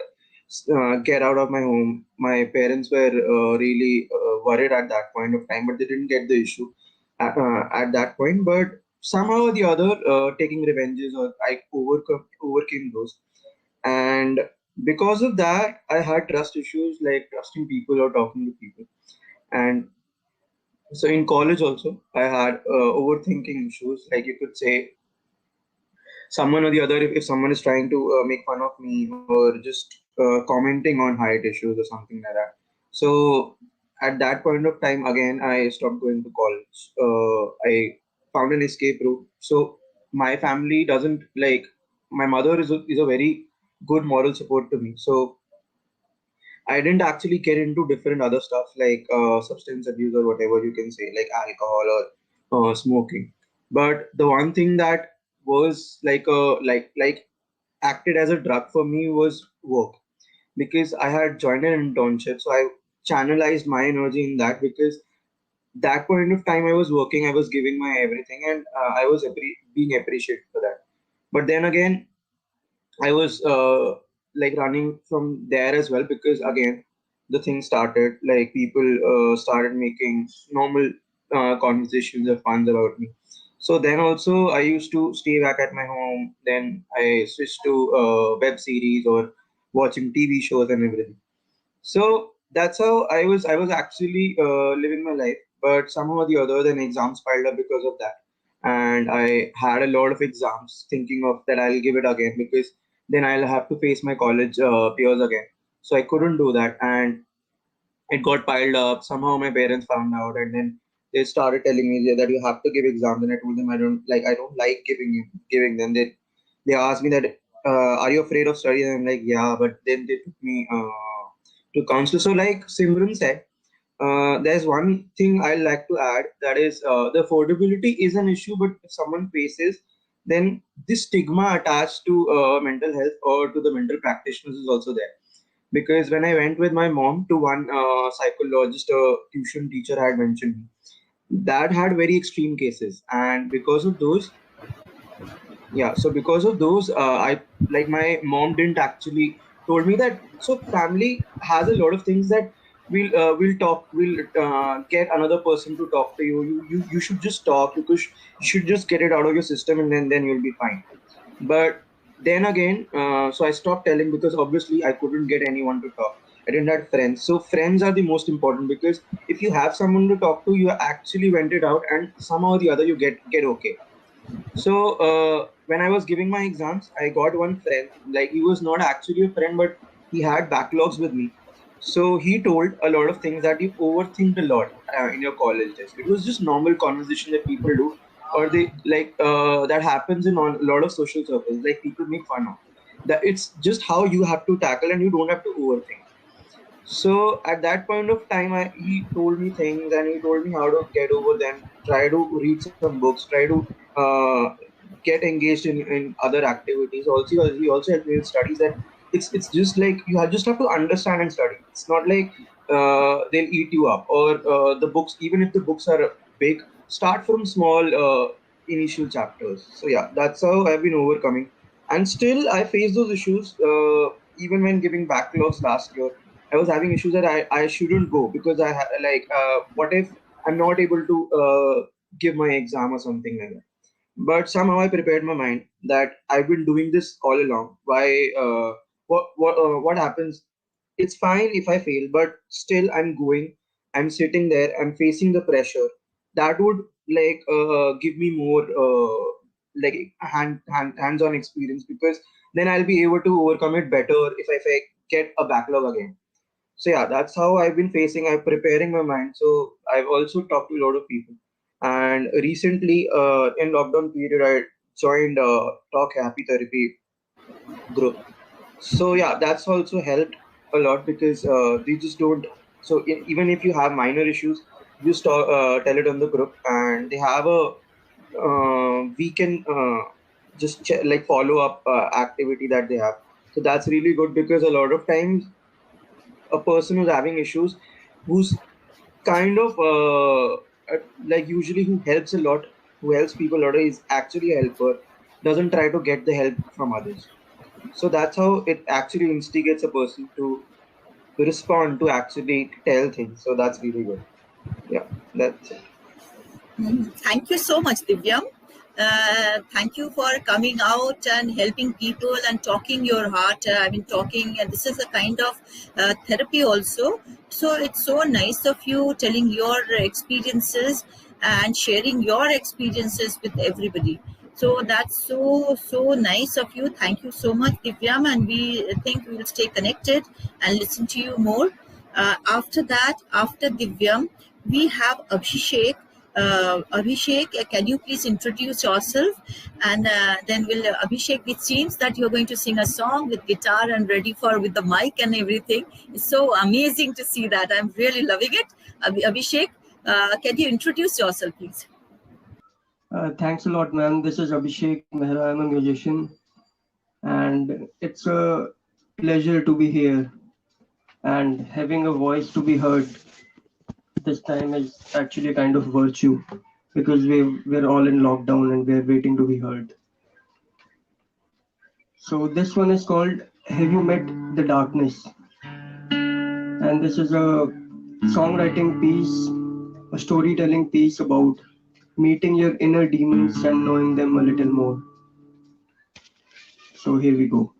get out of my home. My parents were really worried at that point of time, but they didn't get the issue at that point. But somehow or the other, taking revenges, or I overcame those. And because of that, I had trust issues, like trusting people or talking to people. And so in college also, I had overthinking issues. Like, you could say, someone or the other, if someone is trying to make fun of me or just commenting on height issues or something like that. So at that point of time, again, I stopped going to college. I found an escape route. So my family doesn't like, my mother is a very good moral support to me. So I didn't actually get into different other stuff like substance abuse or whatever you can say, like alcohol or smoking. But the one thing that was like acted as a drug for me was work, because I had joined an internship, so I channelized my energy in that, because that point of time I was working, I was giving my everything, and I was being appreciated for that. But then again, I was like running from there as well, because again, the thing started, like people started making normal conversations or fun about me. So then also I used to stay back at my home. Then I switched to web series or watching TV shows and everything. So that's how I was actually living my life. But somehow or the other, then exams piled up because of that, and I had a lot of exams, thinking of that I'll give it again, because then I'll have to face my college peers again. So I couldn't do that, and it got piled up. Somehow my parents found out, and then they started telling me that you have to give exams. And I told them I don't like giving them. They asked me that are you afraid of studying? And I'm like, yeah, but then they took me to counsel. So like Simran said, there's one thing I like to add, that is the affordability is an issue, but if someone faces, then this stigma attached to mental health or to the mental practitioners is also there. Because when I went with my mom to one psychologist, tuition teacher had mentioned me, that had very extreme cases, and because of those, I like, my mom didn't actually told me that. So family has a lot of things that we'll talk, we'll get another person to talk to you. You should just talk, because you should just get it out of your system, and then you'll be fine. But then again, so I stopped telling, because obviously I couldn't get anyone to talk. I didn't have friends. So friends are the most important, because if you have someone to talk to, you actually vent it out, and somehow or the other you get okay. So when I was giving my exams, I got one friend. Like, he was not actually a friend, but he had backlogs with me. So he told a lot of things that you overthink a lot in your college days. It was just normal conversation that people do, or they like that happens in a lot of social circles. Like, people make fun of that. It's just how you have to tackle, and you don't have to overthink. So at that point of time, he told me things, and he told me how to get over them. Try to read some books. Try to get engaged in other activities. Also, he also helped me with studies. That it's just like you just have to understand and study. It's not like they'll eat you up, or the books. Even if the books are big, start from small initial chapters. So yeah, that's how I've been overcoming. And still, I face those issues even when giving backlogs last year. I was having issues that I shouldn't go, because what if I'm not able to give my exam or something like that. But somehow I prepared my mind that I've been doing this all along. Why? What happens? It's fine if I fail, but still I'm going. I'm sitting there. I'm facing the pressure. That would give me more hands-on experience, because then I'll be able to overcome it better if I get a backlog again. So yeah, that's how I've been facing. I'm preparing my mind. So I've also talked to a lot of people. And recently, in lockdown period, I joined Talk Happy Therapy group. So yeah, that's also helped a lot, because they just don't. So even if you have minor issues, you just tell it on the group, and they have a we can just like follow up activity that they have. So that's really good, because a lot of times a person who's having issues, who's kind of usually who helps a lot, who helps people a lot, is actually a helper, doesn't try to get the help from others. So that's how it actually instigates a person to respond, to actually tell things. So that's really good. Yeah, that's it. Thank you so much, Divyam. Thank you for coming out and helping people and talking your heart. I mean, talking, and this is a kind of therapy also. So it's so nice of you telling your experiences and sharing your experiences with everybody. So that's so nice of you. Thank you so much, Divyam, and we think we will stay connected and listen to you more. After that, after Divyam, we have Abhishek. Abhishek, can you please introduce yourself? And then will Abhishek, it seems that you're going to sing a song with guitar and ready for with the mic and everything. It's so amazing to see that. I'm really loving it. Abhishek, can you introduce yourself, please? Thanks a lot, ma'am. This is Abhishek Mehra. I'm a musician, and it's a pleasure to be here and having a voice to be heard. This time is actually a kind of virtue, because we're all in lockdown and we're waiting to be heard. So this one is called "Have You Met the Darkness?" and this is a songwriting piece, a storytelling piece about meeting your inner demons and knowing them a little more. So here we go.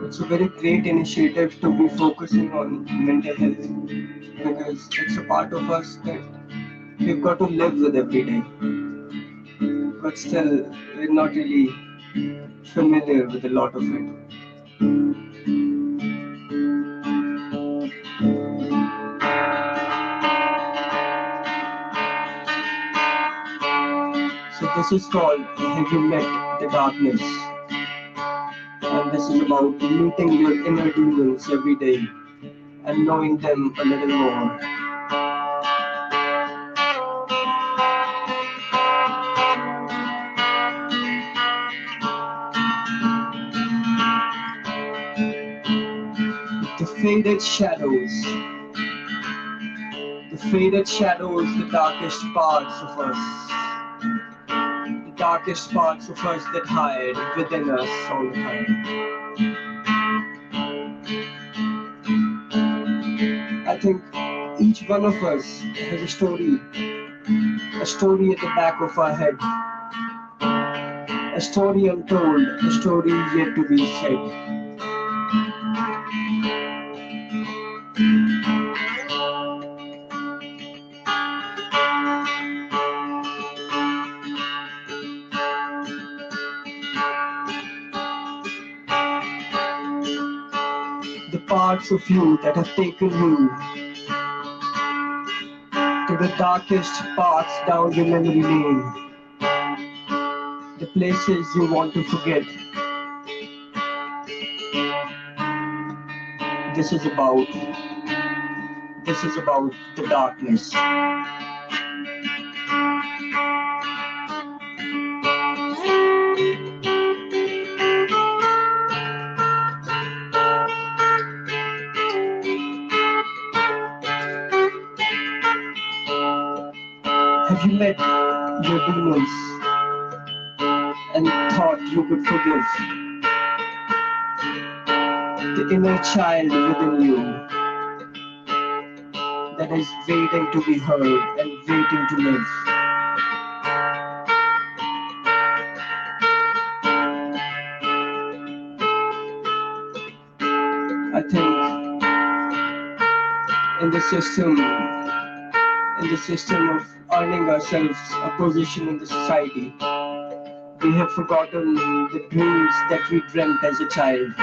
It's a very great initiative to be focusing on mental health, because it's a part of us that we've got to live with every day. But still, we're not really familiar with a lot of it. So this is called "Have You Met the Darkness?" And this is about meeting your inner demons every day and knowing them a little more. The faded shadows, the darkest parts of us, the darkest parts of us that hide within us all the time. I think each one of us has a story at the back of our head, a story untold, a story yet to be said. The parts of you that have taken you to the darkest paths down the memory lane, the places you want to forget. This is about the darkness. Have you met your demons and thought you could forgive the inner child within you that is waiting to be heard and waiting to live? I think in the system of earning ourselves a position in the society, we have forgotten the dreams that we dreamt as a child,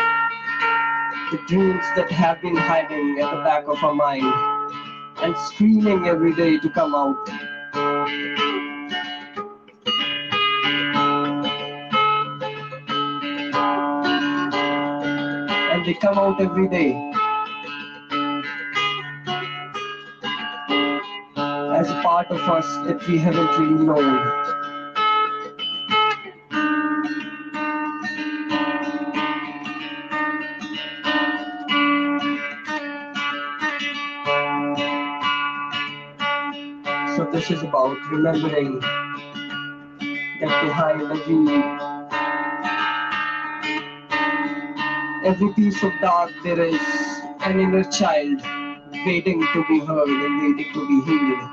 the dreams that have been hiding at the back of our mind and screaming every day to come out. And they come out every day as a part of us that we haven't really known. So this is about remembering that behind every piece of dark there is an inner child waiting to be heard and waiting to be healed.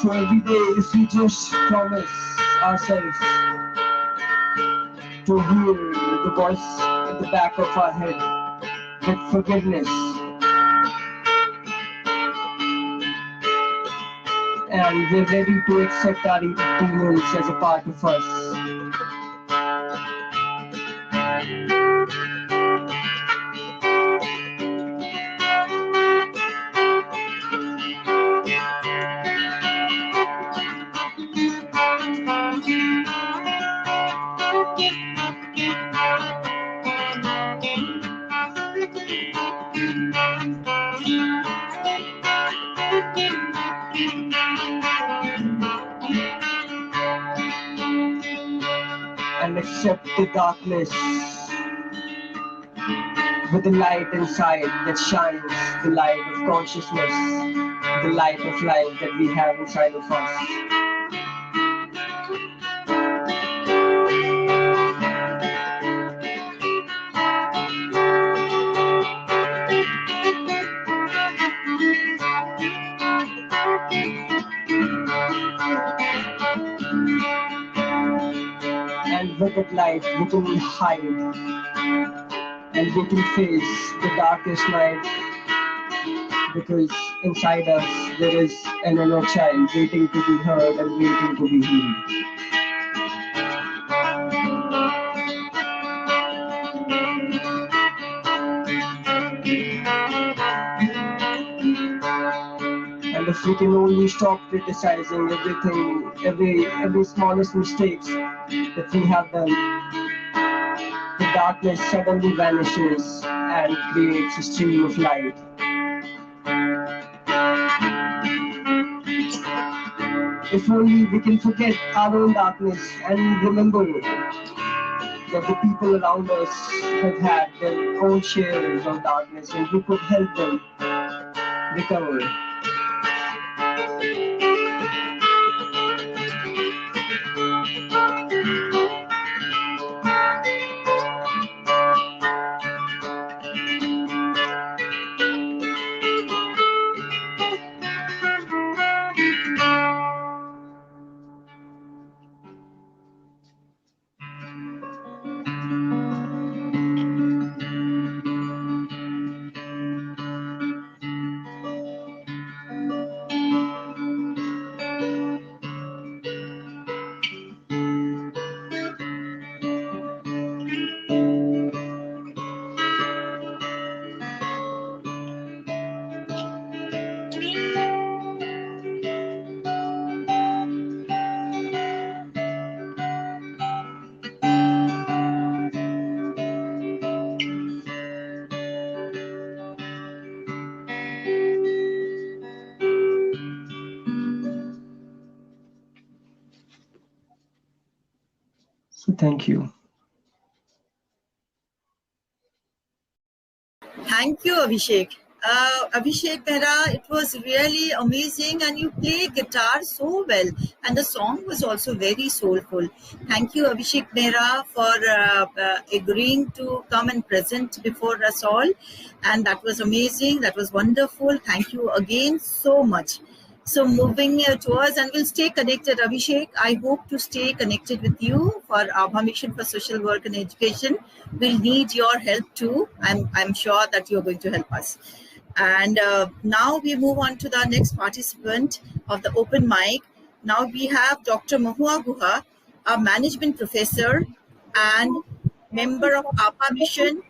So every day, if we just promise ourselves to hear the voice at the back of our head with forgiveness, and we're ready to accept our demons as a part of us. And accept the darkness with the light inside that shines, the light of consciousness, the light of life that we have inside of us. And with that light, we can hide and we can face the darkest night, because inside us there is an inner child waiting to be heard and waiting to be healed. we can only stop criticizing everything, every smallest mistakes that we have done, the darkness suddenly vanishes and creates a stream of light. If only we can forget our own darkness and remember that the people around us have had their own shares of darkness and we could help them recover. So thank you. Thank you, Abhishek. Abhishek Mehra, it was really amazing, and you play guitar so well, and the song was also very soulful. Thank you, Abhishek Mehra, for agreeing to come and present before us all, and that was amazing. That was wonderful. Thank you again so much. So moving towards, and we'll stay connected, Abhishek. I hope to stay connected with you for Abha Mission for Social Work and Education. We'll need your help too. I'm sure that you're going to help us. And now we move on to the next participant of the open mic. Now we have Dr. Mahua Guha, a management professor and member of Abha Mission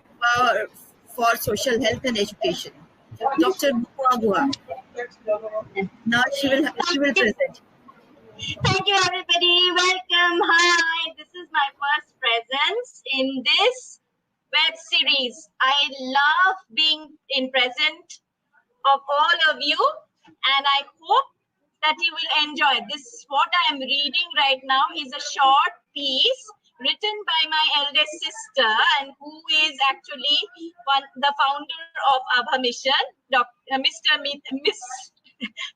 for Social Health and Education. Dr. Mahua Guha. Now she will present. Thank you, everybody. Welcome. Hi. This is my first presence in this web series. I love being in present of all of you, and I hope that you will enjoy this. What I am reading right now is a short piece written by my eldest sister, and who is actually the founder of Abha Mission,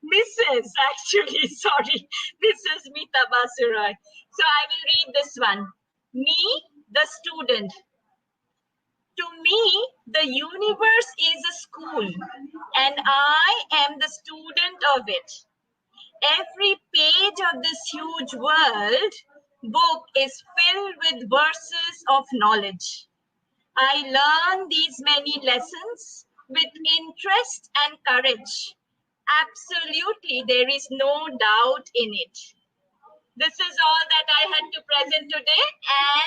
Mrs. actually, sorry, Mrs. Mita Basurai. So I will read this one. Me, the student. To me, the universe is a school, and I am the student of it. Every page of this huge world book is filled with verses of knowledge. I learn these many lessons with interest and courage. Absolutely, there is no doubt in it. This is all that I had to present today,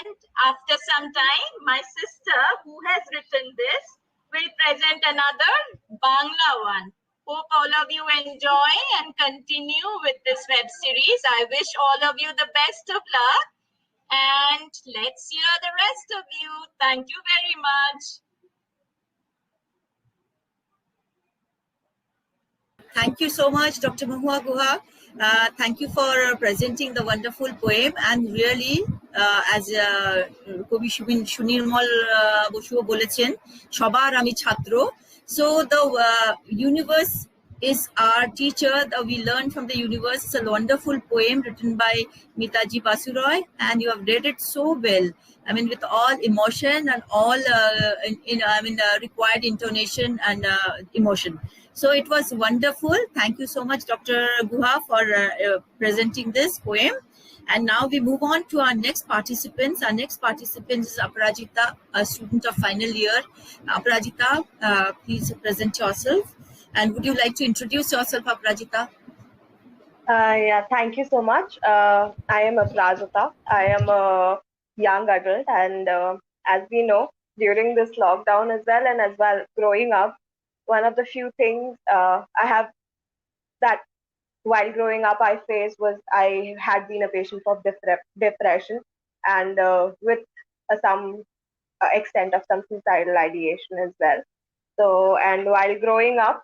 and after some time, my sister, who has written this, will present another Bangla one. Hope all of you enjoy and continue with this web series. I wish all of you the best of luck, and let's hear the rest of you. Thank you very much. Thank you so much, Dr. Mahua Guha. Thank you for presenting the wonderful poem, and really, as Kobi Shunirmal Boshuo bolechen, Shobar Ami Chhatro. So the universe is our teacher. We learn from the universe. It's a wonderful poem written by Mitaji Basuroy, and you have read it so well. I mean, with all emotion and all required intonation and emotion. So it was wonderful. Thank you so much, Dr. Guha, for presenting this poem. And now we move on to our next participants. Our next participant is Aparajita, a student of final year. Aparajita, please present yourself. And would you like to introduce yourself, Aparajita? Yeah, thank you so much. I am Aprajita. I am a young adult, and as we know, during this lockdown as well growing up, one of the few things I have that while growing up I faced was I had been a patient of depression, and with some extent of some suicidal ideation as well. So, and while growing up,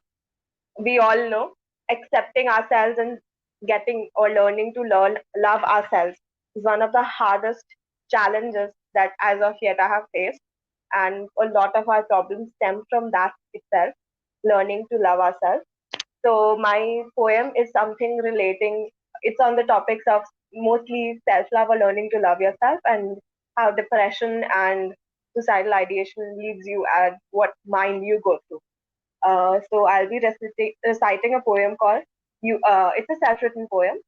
we all know accepting ourselves and getting or learning to love ourselves is one of the hardest challenges that as of yet I have faced. And a lot of our problems stem from that itself, learning to love ourselves. So my poem is something relating, it's on the topics of mostly self-love or learning to love yourself, and how depression and suicidal ideation leaves you at what mind you go through. So I'll be reciting a poem called You. It's a self-written poem.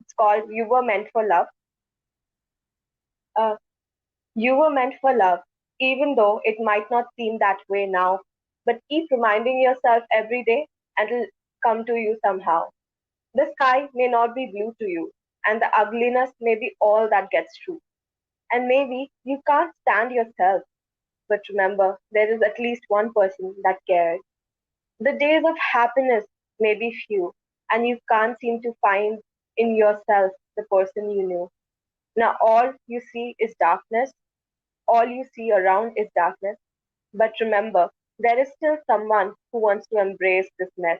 It's called "You Were Meant for Love." Uh, you were meant for love, even though it might not seem that way now. But keep reminding yourself every day, and it'll come to you somehow. The sky may not be blue to you, and the ugliness may be all that gets through. And maybe you can't stand yourself, but remember, there is at least one person that cares. The days of happiness may be few, and you can't seem to find in yourself the person you knew. Now all you see is darkness, all you see around is darkness. But remember, there is still someone who wants to embrace this mess.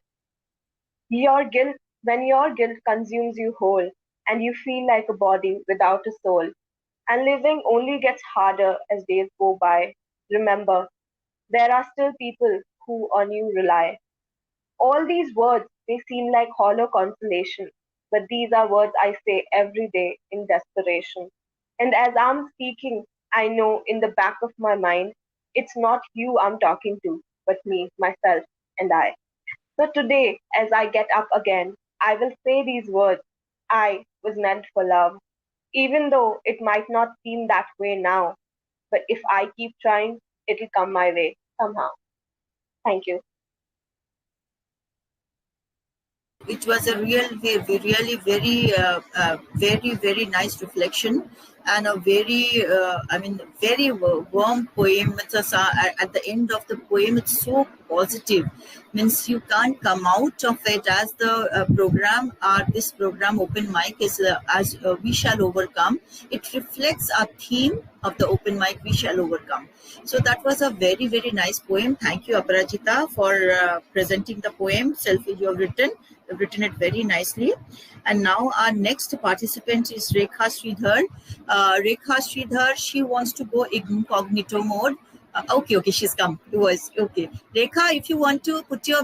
When your guilt consumes you whole, and you feel like a body without a soul, and living only gets harder as days go by, remember, there are still people who on you rely. All these words may seem like hollow consolation, but these are words I say every day in desperation. And as I'm speaking, I know in the back of my mind, it's not you I'm talking to, but me, myself, and I. So today, as I get up again, I will say these words. I was meant for love, even though it might not seem that way now. But if I keep trying, it'll come my way somehow. Thank you. It was a really very nice reflection, and a very very warm poem. At the end of the poem, it's so positive. Means you can't come out of it as the program. This program open mic is as we shall overcome. It reflects our theme of the open mic. We shall overcome. So that was a very nice poem. Thank you, Aparajita, for presenting the poem. You have written it very nicely. And now our next participant is Rekha Sridhar. Rekha Sridhar, she wants to go incognito mode. Okay, she's come. It was okay. Rekha, if you want to put your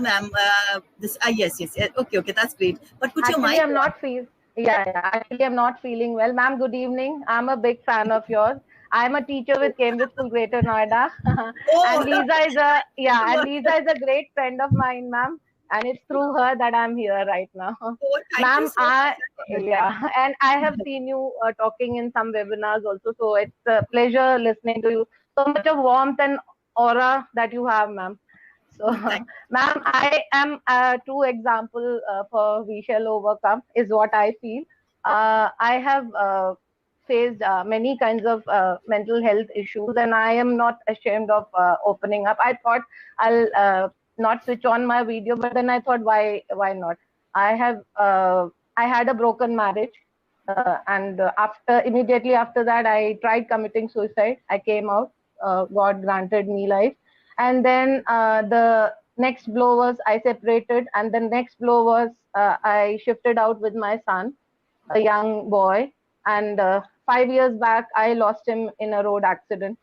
yes. Okay, that's great. But put Actually, your mic I'm on. not feel. Yeah. Actually, I'm not feeling well, ma'am. Good evening. I'm a big fan of yours. I'm a teacher with Cambridge School, Greater Noida, and Lisa is a great friend of mine, ma'am. And it's through her that I'm here right now, Thank you ma'am. so much. And I have seen you talking in some webinars also, so it's a pleasure listening to you. So much of warmth and aura that you have, ma'am. So, ma'am, I am a true example for We Shall Overcome, is what I feel. I have faced many kinds of mental health issues, and I am not ashamed of opening up. I thought I'll not switch on my video, but then I thought, why not? I had a broken marriage, and immediately after that, I tried committing suicide. I came out. God granted me life. And then the next blow was I separated, and the next blow was I shifted out with my son, a young boy. And 5 years back, I lost him in a road accident.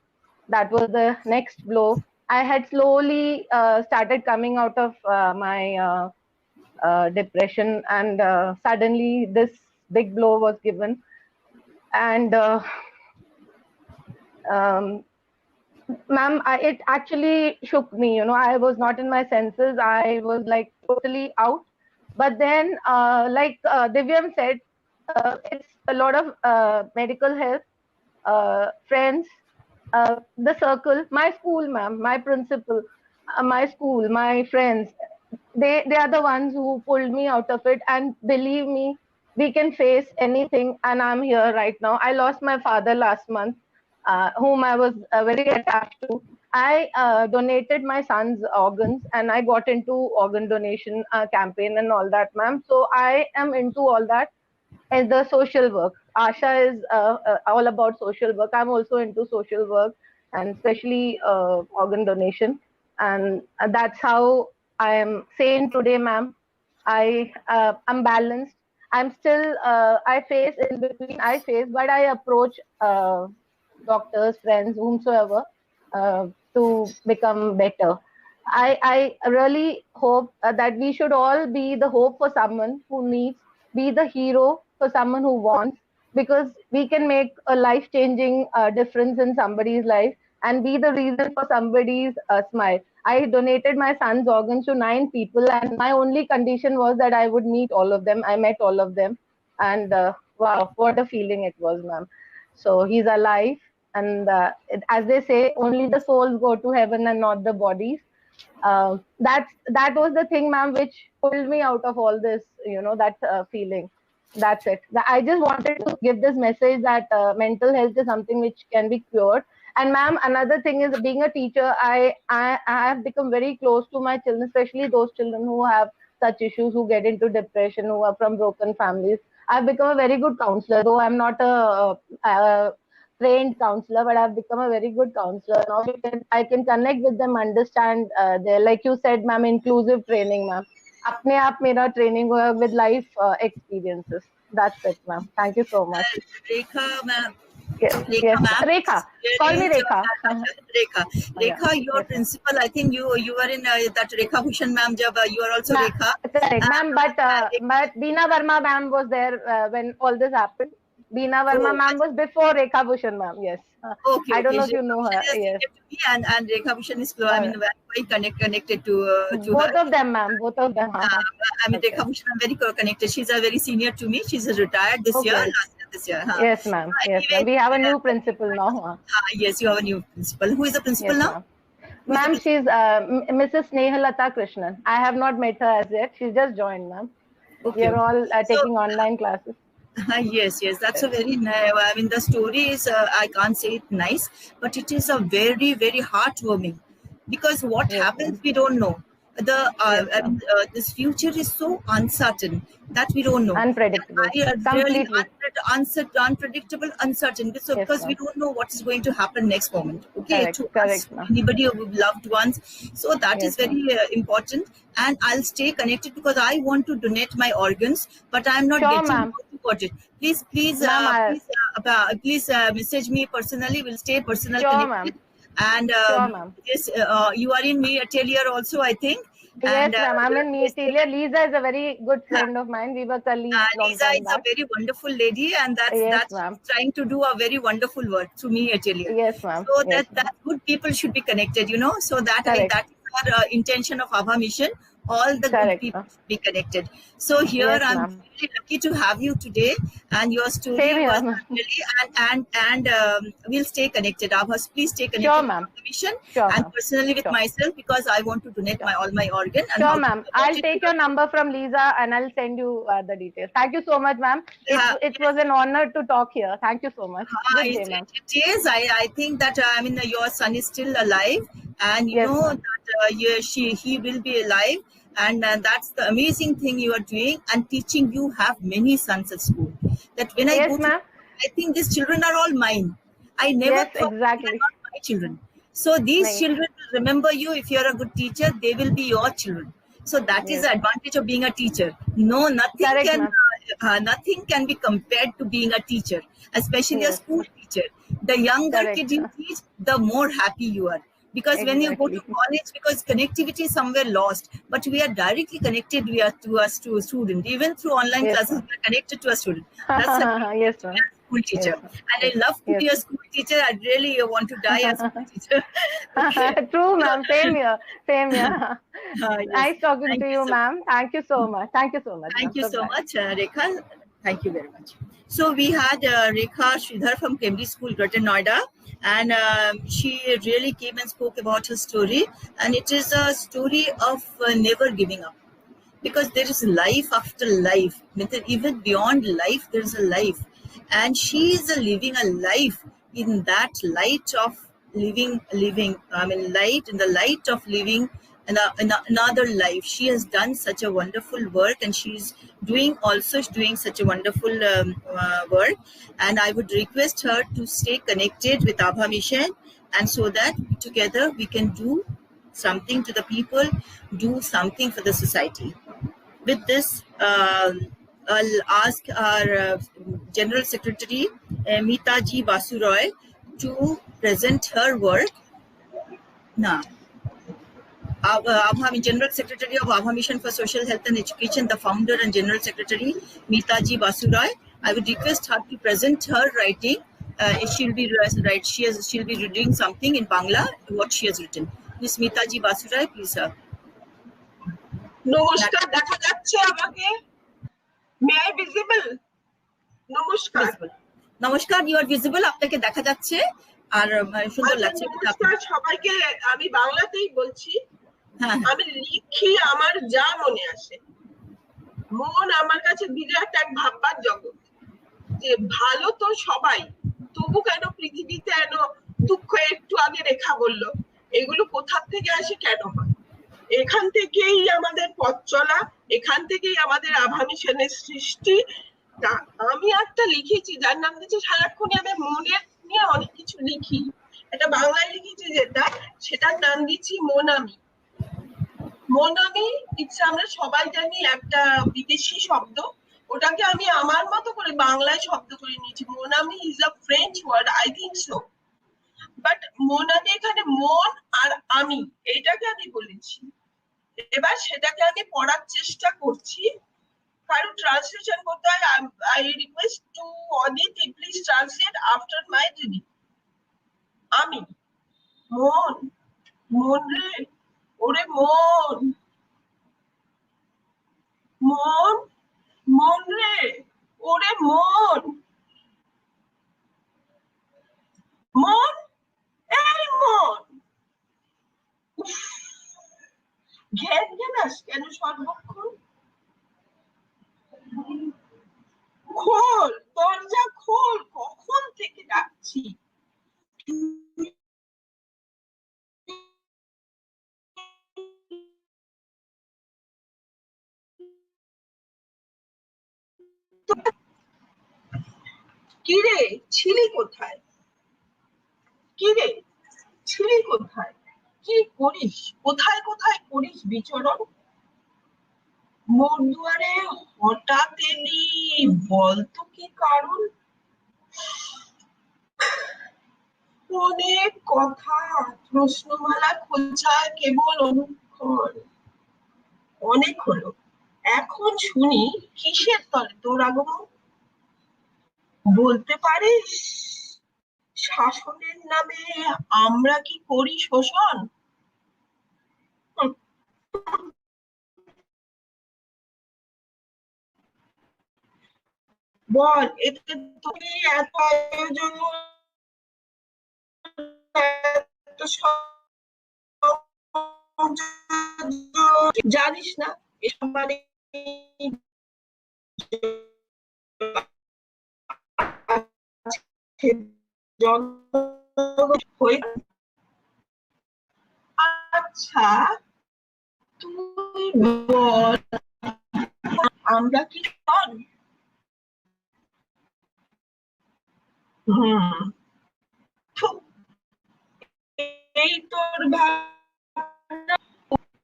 That was the next blow. I had slowly started coming out of my depression, and suddenly this big blow was given. And ma'am, it actually shook me. I was not in my senses. I was like totally out. But then, like Divyam said, it's a lot of medical help, friends, the circle, my school, ma'am, my principal, my school, my friends. They are the ones who pulled me out of it. And believe me, we can face anything. And I'm here right now. I lost my father last month, whom I was very attached to. I donated my son's organs, and I got into organ donation campaign and all that, ma'am. So I am into all that and the social work. Asha is all about social work. I'm also into social work and especially organ donation. And that's how I am sane today, ma'am. I'm balanced. I'm still I face in between. I face, but I approach doctors, friends, whomsoever, to become better. I really hope that we should all be the hope for someone who needs, be the hero for someone who wants, because we can make a life changing difference in somebody's life and be the reason for somebody's smile. I donated my son's organs to 9 people, and my only condition was that I would meet all of them. I met all of them, and wow, what a feeling it was, ma'am. So he's alive, and as they say, only the souls go to heaven and not the bodies. That was the thing, ma'am, which pulled me out of all this. That feeling. That's it. I just wanted to give this message that mental health is something which can be cured. And ma'am, another thing is, being a teacher, I have become very close to my children, especially those children who have such issues, who get into depression, who are from broken families. I've become a very good counselor, though I'm not a trained counselor, but I've become a very good counselor. Now I can connect with them, understand their, like you said, ma'am, inclusive training, ma'am. अपने आप मेरा training हुआ with life experiences. That's it, ma'am. Thank you so much. Rekha, ma'am. Yes, Rekha, ma'am. Rekha. Call me Rekha. Rekha. Rekha, your principal, I think you were in that Rekha Bhushan, ma'am. You are also Rekha. Correct, ma'am. But Beena Verma, ma'am, was there when all this happened. Beena Verma, ma'am, was before Rekha Bhushan, ma'am. Yes. Okay. I don't know if you know her. Yes. And Rekha Bhushan is close. I mean, quite connected to both her. of them, ma'am. Both of them. I mean, Rekha Bhushan, I'm very connected. She's a very senior to me. She's retired this year. This year. Yes, ma'am. Yes, ma'am. We have a new principal now. Yes, you have a new principal. Who is the principal now? Ma'am, she's Mrs. Snehalata Krishnan. I have not met her as yet. She's just joined, ma'am. Okay. We are all taking online classes. Yes, that's a very nice. I mean, the story is, I can't say it nice, but it is a very, very heartwarming, because what happens, we don't know. This future is so uncertain that we don't know. Unpredictable. Really unpredictable, uncertain. Because we don't know what is going to happen next moment. Okay, correct. Anybody with loved ones. So that is very important. And I'll stay connected, because I want to donate my organs, but I'm not getting about it. Please, please message me personally. We'll stay personal connected. And yes, you are in me Atelier also, I think. Yes, ma'am. I'm in me Atelier. Lisa is a very good friend of mine. We were colleagues. Lisa is a very wonderful lady, and that's trying to do a very wonderful work through me Atelier. Yes, ma'am. So that good people should be connected, So that is our intention of Abha mission. All the good people should be connected. So here I'm really lucky to have you today, and your story was really, and we'll stay connected. Abha, please stay connected with the mission and personally with myself, because I want to donate all my organ. Sure, ma'am. I'll take your number from Lisa and I'll send you the details. Thank you so much, ma'am. It was an honor to talk here. Thank you so much. Good day, ma'am. It is. I think that your son is still alive, and you know that he will be alive. And that's the amazing thing you are doing, and teaching. You have many sons at school. That when I go to, I think these children are all mine. I never thought they are not my children. So these children will remember you. If you are a good teacher, they will be your children. So that is the advantage of being a teacher. No, nothing can be compared to being a teacher, especially a school teacher. The younger kid you teach, the more happy you are. Because when you go to college, because connectivity is somewhere lost, but we are directly connected to a student. Even through online classes, we are connected to a student. That's a school teacher. And I love to be a school teacher. I really want to die as a school teacher. True, ma'am. Same here. Nice talking to you, ma'am. Thank you so much. Thank you so much. Thank you so much, Rekha. Thank you very much. So we had Rekha Sridhar from Cambridge School, Greater Noida, and she really came and spoke about her story. And it is a story of never giving up, because there is life after life. Even beyond life, there is a life. And she is living a life in that light of living, I mean, light, in the light of living in another life. She has done such a wonderful work, and she's doing such a wonderful work. And I would request her to stay connected with Abha Mission, and so that together we can do something to the people, do something for the society. With this, I'll ask our General Secretary, Meeta Ji Basu Roy, to present her work. Now, Abha, General Secretary of Abha Mission for Social Health and Education, the founder and General Secretary, Meeta Ji Basu Roy. I would request her to present her writing. She'll be reading something in Bangla, what she has written. Miss Meeta Ji Basu Roy, please, sir. নমস্কার, দেখা যাচ্ছে আমাকে? May I visible? নমস্কার। নমস্কার, you R visible, আপনাকে দেখা যাচ্ছে আর সুন্দর লাগছে। নমস্কার সবাইকে, আমি বাংলাতেই বলছি। আমি লিখি আমার যা মনে আসে। মন আমার কাছে বিরাট এক ভাববার জগৎ, যে ভালো তো সবাই, তবু কেন পৃথিবীতে এন দুঃখ? একটু আগে রেখা বললো, এগুলো কোথা থেকে আসে, কেন হয়? এখান থেকেই আমাদের পথ চলা, এখান থেকেই আমাদের আভা মিশনের সৃষ্টি। তা আমি একটা লিখেছি যার নাম দিয়েছে সারাক্ষণ আমি মনের নিয়ে অনেক কিছু লিখি। এটা বাংলায় লিখেছি যেটা, সেটার নাম দিচ্ছি মনামি। মনামি ইটস, আমরা সবাই জানি একটা বিদেশি শব্দ, ওটাকে আমি আমার মতো করে বাংলায় শব্দ করে নিয়েছি। Mon ami is a French word, I think so, but mon ami এখানে মন আর আমি, এইটাকে আমি বলেছি। এবার সেটাকে আমি পড়ার চেষ্টা করছি। কারণ ট্রান্সলেশন করতে হয়, I request to Aditi, please translate after my reading. আমি মন, মন রে, ওরে মন, মন, মন রে, ওরে মন, মন, এই মন, ঘেন ঘেনাস কেন সর্বক্ষণ? খোল, দরজা খোল, কখন থেকে ডাকছি। কিরে ছিলি কোথায়? কিরে ছিলি কোথায়? কি করিস? কোথায় কোথায় করিস বিচরণ? মোর দুয়ারে হঠাৎ এলি, বলতো কি কারণ? অনেক কথা, প্রশ্নমালা খোঁজা কেবল অনুক্ষণ। অনেক হলো, এখন শুনি কিসের তলে তোর আগমন? বলতে পারিস শাসনের নামে আমরা কি করি শোষণ? বল, এতে তুমি এত আয়োজন, জানিস না এসব মানে আচ্ছা তুই বল, আমরা কি শোন? এই তোর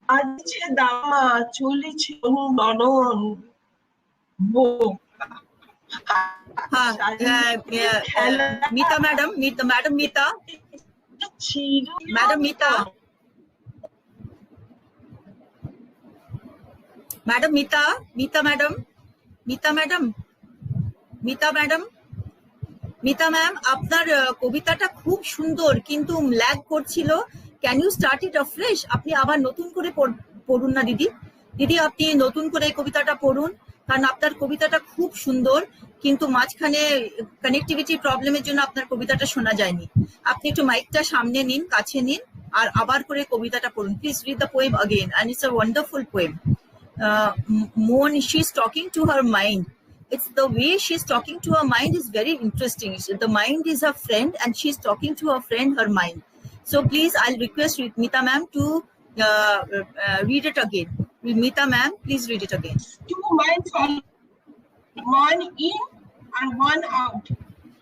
আছে দামা, চলেছে অনুনন বোকা। Meeta madam, Madam Meeta, Madam Meeta, Madam Meeta, Meeta madam, Meeta madam, Meeta madam, Meeta ma'am, আপনার কবিতাটা খুব সুন্দর কিন্তু ল্যাগ করছিল। Can you start it afresh? আপনি আবার নতুন করে পড়ুন না দিদি। দিদি আপনি নতুন করে এই কবিতাটা পড়ুন, কারণ আপনার কবিতাটা খুব সুন্দর কিন্তু মাঝখানে কানেক্টিভিটি প্রবলেমের জন্য আপনার কবিতাটা শোনা যায়নি। আপনি একটু মাইকটা সামনে নিন, কাছে নিন, আর আবার করে কবিতাটা পড়ুন। Please read the poem again, and it's a wonderful poem. Moon, she's talking to her mind. It's the way she's talking to her mind is very interesting. The mind is her friend and she's talking to her friend, her mind. So please, I'll request Meeta ma'am to read it again. Meeta ma'am, please read it again. Two minds are one in and one out.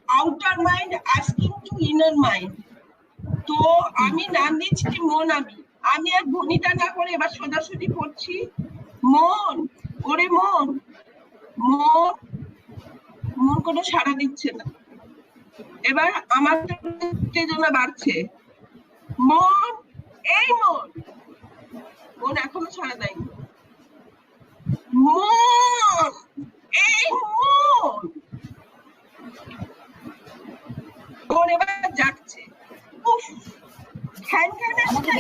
Outer mind asking to inner mind. তো আমি নাম দিচ্ছি মন। আমি আর ভনিতা না করে এবার সোজাসুজি পড়ছি। মন, ওরে মন, মন, মন কোনো সাড়া দিচ্ছে না। এবার আমার উত্তেজনা বাড়ছে। মন, এই মন, মন এখনো সাড়া দেয়নি। মন, এই মন, মন এবার জাগছে। উফ, ঘ্যান ঘ্যান আসছে।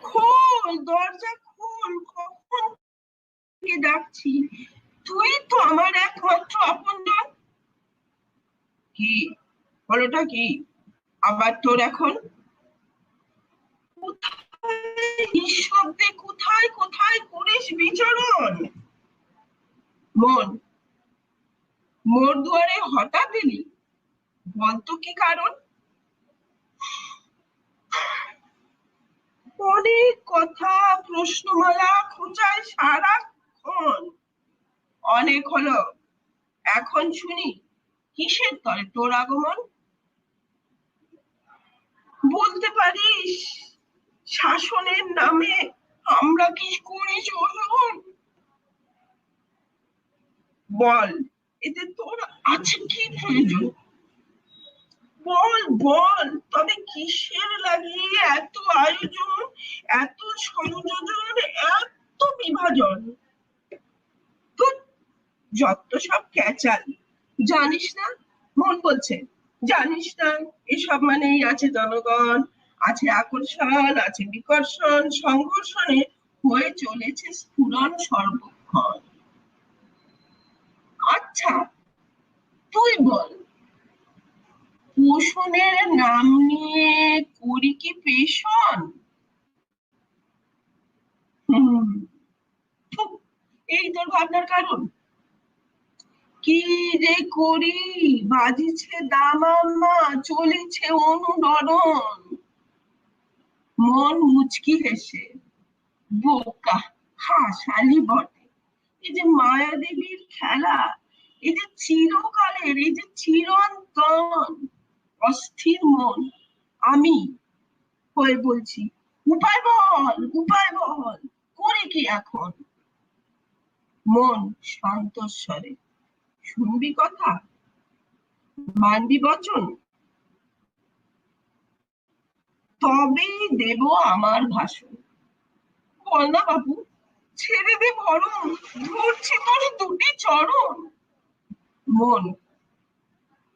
খোল, দরজা খোল, কখন ডাকছি, তুই তো আমার একমাত্র আপনজন। কি বলোটা কি আবার তোর এখন? নিঃশব্দে কোথায় কোথায় করিস বিচরণ? মন, মোর দুয়ারে হঠাৎ এলি, বলতো কি কারণ? অনেক কথা, প্রশ্নমালা খোঁচায় সারাক্ষণ। অনেক হলো, এখন শুনি কিসের তরে তোর আগমন? বলতে পারিস শাসনের নামে আমরা কি করি শোষণ? বল, এতে তোর আছে কি প্রয়োজন? বল বল, তবে কিসের লাগিয়ে এত আয়োজন, এত সংযোজন, এত বিভাজন? যত সব ক্যাচাল, জানিস না? মন বলছে জানিস না, এসব মানেই আছে জনগণ, আছে আকর্ষণ, আছে বিকর্ষণ, সংঘর্ষণে হয়ে চলেছে স্ফুরণ সর্বক্ষণ। আচ্ছা তুই বল, পোষণের নাম নিয়ে করি কি পেষণ? এই তোর ভাবনার কারণ? কি যে করি, বাজিছে দামামা, চলেছে অনুরণ। মন মুচকি হেসে, বোকা হাসালি বটে, এই যে মায়া দেবীর খেলা, এই যে চিরকালের, এই যে চিরন্তন। অস্থির মন আমি হয়ে বলছি, উপায় বল, উপায় বল, করি কি এখন? মন শান্ত স্বরে, শুনবি কথা, মানবি বচন, তবেই দেব আমার ভাষণ। বল না বাবু, ছেড়ে দে ভরণ, ধরছি তোর দুটি চরণ। মন,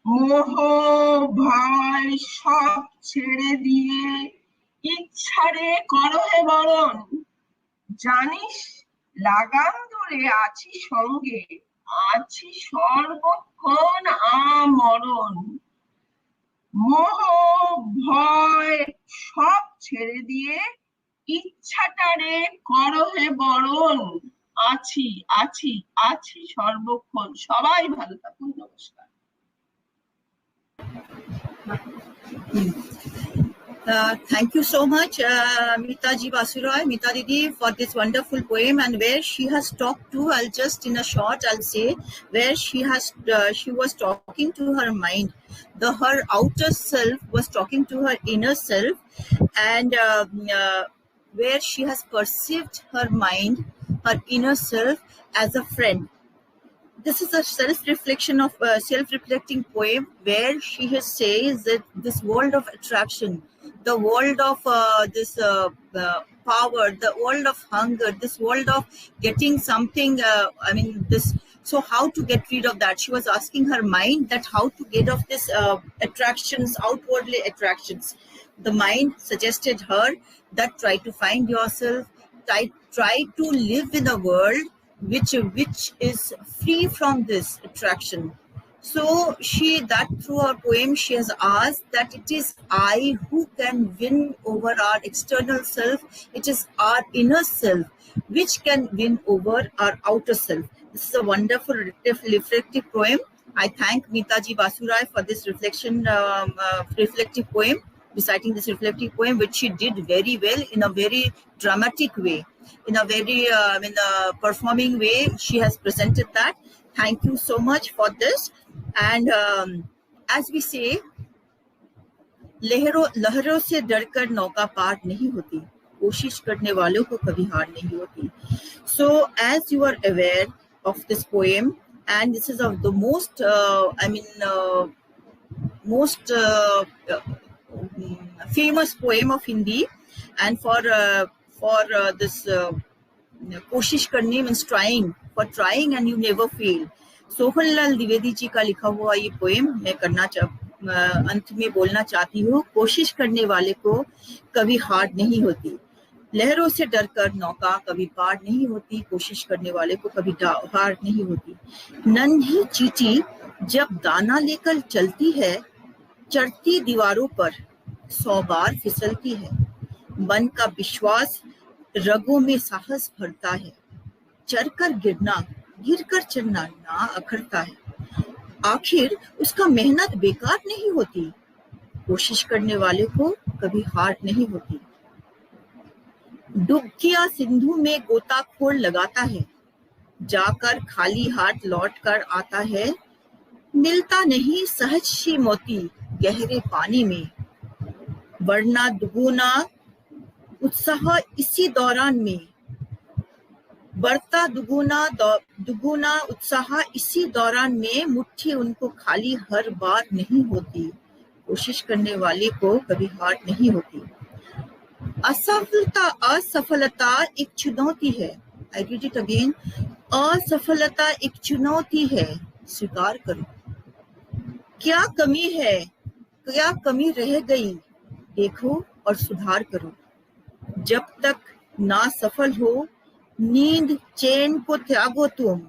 মোহ ভয় সব ছেড়ে দিয়ে ইচ্ছারে করহে বরণ। জানিস লাগাম ধরে আছি সঙ্গে, আছি সর্বক্ষণ আমরণ। মোহ ভয় সব ছেড়ে দিয়ে ইচ্ছাটারে করহে বরণ। আছি আছি আছি সর্বক্ষণ। সবাই ভালো থাকুন, নমস্কার। Thank you so much, Meeta Ji Basuroy, Meeta Didi, for this wonderful poem. And where she has talked to, I'll just in a short, I'll say, where she was talking to her mind. Her outer self was talking to her inner self, and where she has perceived her mind, her inner self, as a friend. This is a self-reflecting poem where she says that this world of attraction, the world of this power, the world of hunger, this world of getting something, so how to get rid of that? She was asking her mind that how to get off this attractions, outwardly attractions. The mind suggested her that try to find yourself, try to live in a world which is free from this attraction. So that through her poem she has asked that it is I who can win over our external self. It is our inner self which can win over our outer self. This is a wonderful reflective poem I thank Neetaji Basurai for this reflective poem, reciting this reflective poem, which she did very well in a very dramatic way, in a very performing way. She has presented that. Thank you so much for this. And as we say, लहरों से डरकर नौका पार नहीं होती, कोशिश करने वालों को कभी हार नहीं होती. So as you are aware of this poem, and this is of the most famous poem of Hindi, and for this कोशिश करने means trying, for trying and you never fail. Sohanlal Dwivedi ji का लिखा हुआ ये पोएम मैं अंत में बोलना चाहती हूँ. कोशिश करने वाले को कभी हार नहीं होती, लहरों से डरकर नौका कभी पार नहीं होती, कोशिश करने वाले को कभी हार नहीं होती. नन्ही चींटी जब दाना लेकर चलती है, चढ़ती दीवारों पर 100 बार फिसलती है. मन का विश्वास रगों में साहस भरता है, चढ़कर गिरना गिरकर चढ़ना ना अखरता है. आखिर उसका मेहनत बेकार नहीं होती, कोशिश करने वाले को कभी हार नहीं होती. डुबकिया सिंधु में गोताखोर लगाता है, जाकर खाली हाथ लौट कर आता है. मिलता नहीं सहज सी मोती गहरे पानी में, वरना दुगुना उत्साह इसी दौरान में, बढ़ता दुगुना उत्साह इसी दौरान में. मुट्ठी उनको खाली हर बार नहीं होती, कोशिश करने वाले को कभी हार नहीं होती. असफलता एक चुनौती है. I read it again. असफलता एक चुनौती है, स्वीकार करो. क्या कमी है, क्या कमी रह गई, देखो और सुधार करो. जब तक ना सफल हो, नींद चैन को त्यागो तुम.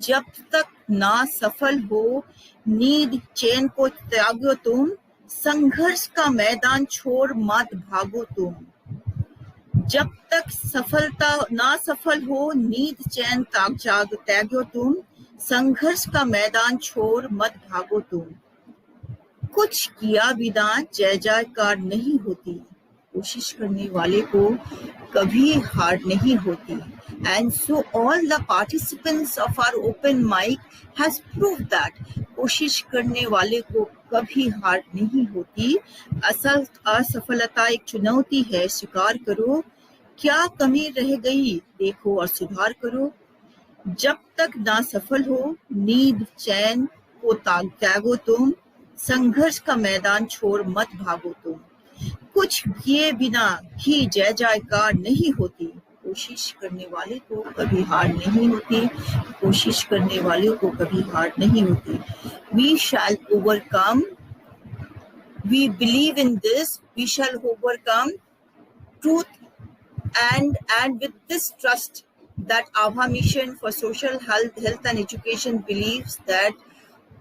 जब तक ना सफल हो, नींद चैन को त्यागो तुम. संघर्ष का मैदान छोड़ मत भागो तुम. जब तक ना सफल हो, नींद चैन त्यागो तुम. संघर्ष का मैदान छोड़ मत भागो तुम. कुछ किया बिना जय जयकार नहीं होती, कोशिश करने वाले को कभी हार नहीं होती. And so all the participants of our open mic has proved that कोशिश करने वाले को कभी हार नहीं होती. असफलता एक चुनौती है, स्वीकार करो. क्या कमी रह गई, देखो और सुधार करो. जब तक ना सफल हो, नींद चैन को त्यागो तुम. संघर्ष का मैदान छोड़ मत भागो तुम. कुछ किए बिना ही जय जयकार नहीं होती, कोशिश करने वाले को कभी हार नहीं होती. कोशिश करने वाले को कभी हार नहीं होती. We shall overcome. We believe in this. We shall overcome. Truth and with this trust that Abha Mission for Social Health and Education believes that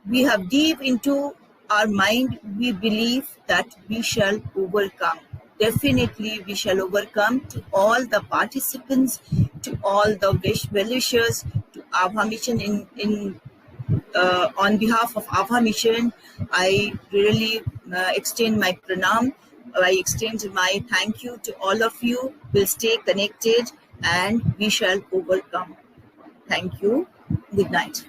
we have deep into our mind, we believe that we shall overcome. Definitely we shall overcome. To all the participants, to all the well-wishers, to Abha Mission on behalf of Abha Mission, I really extend my pranam. I extend my thank you to all of you. We'll stay connected and we shall overcome. Thank you. Good night.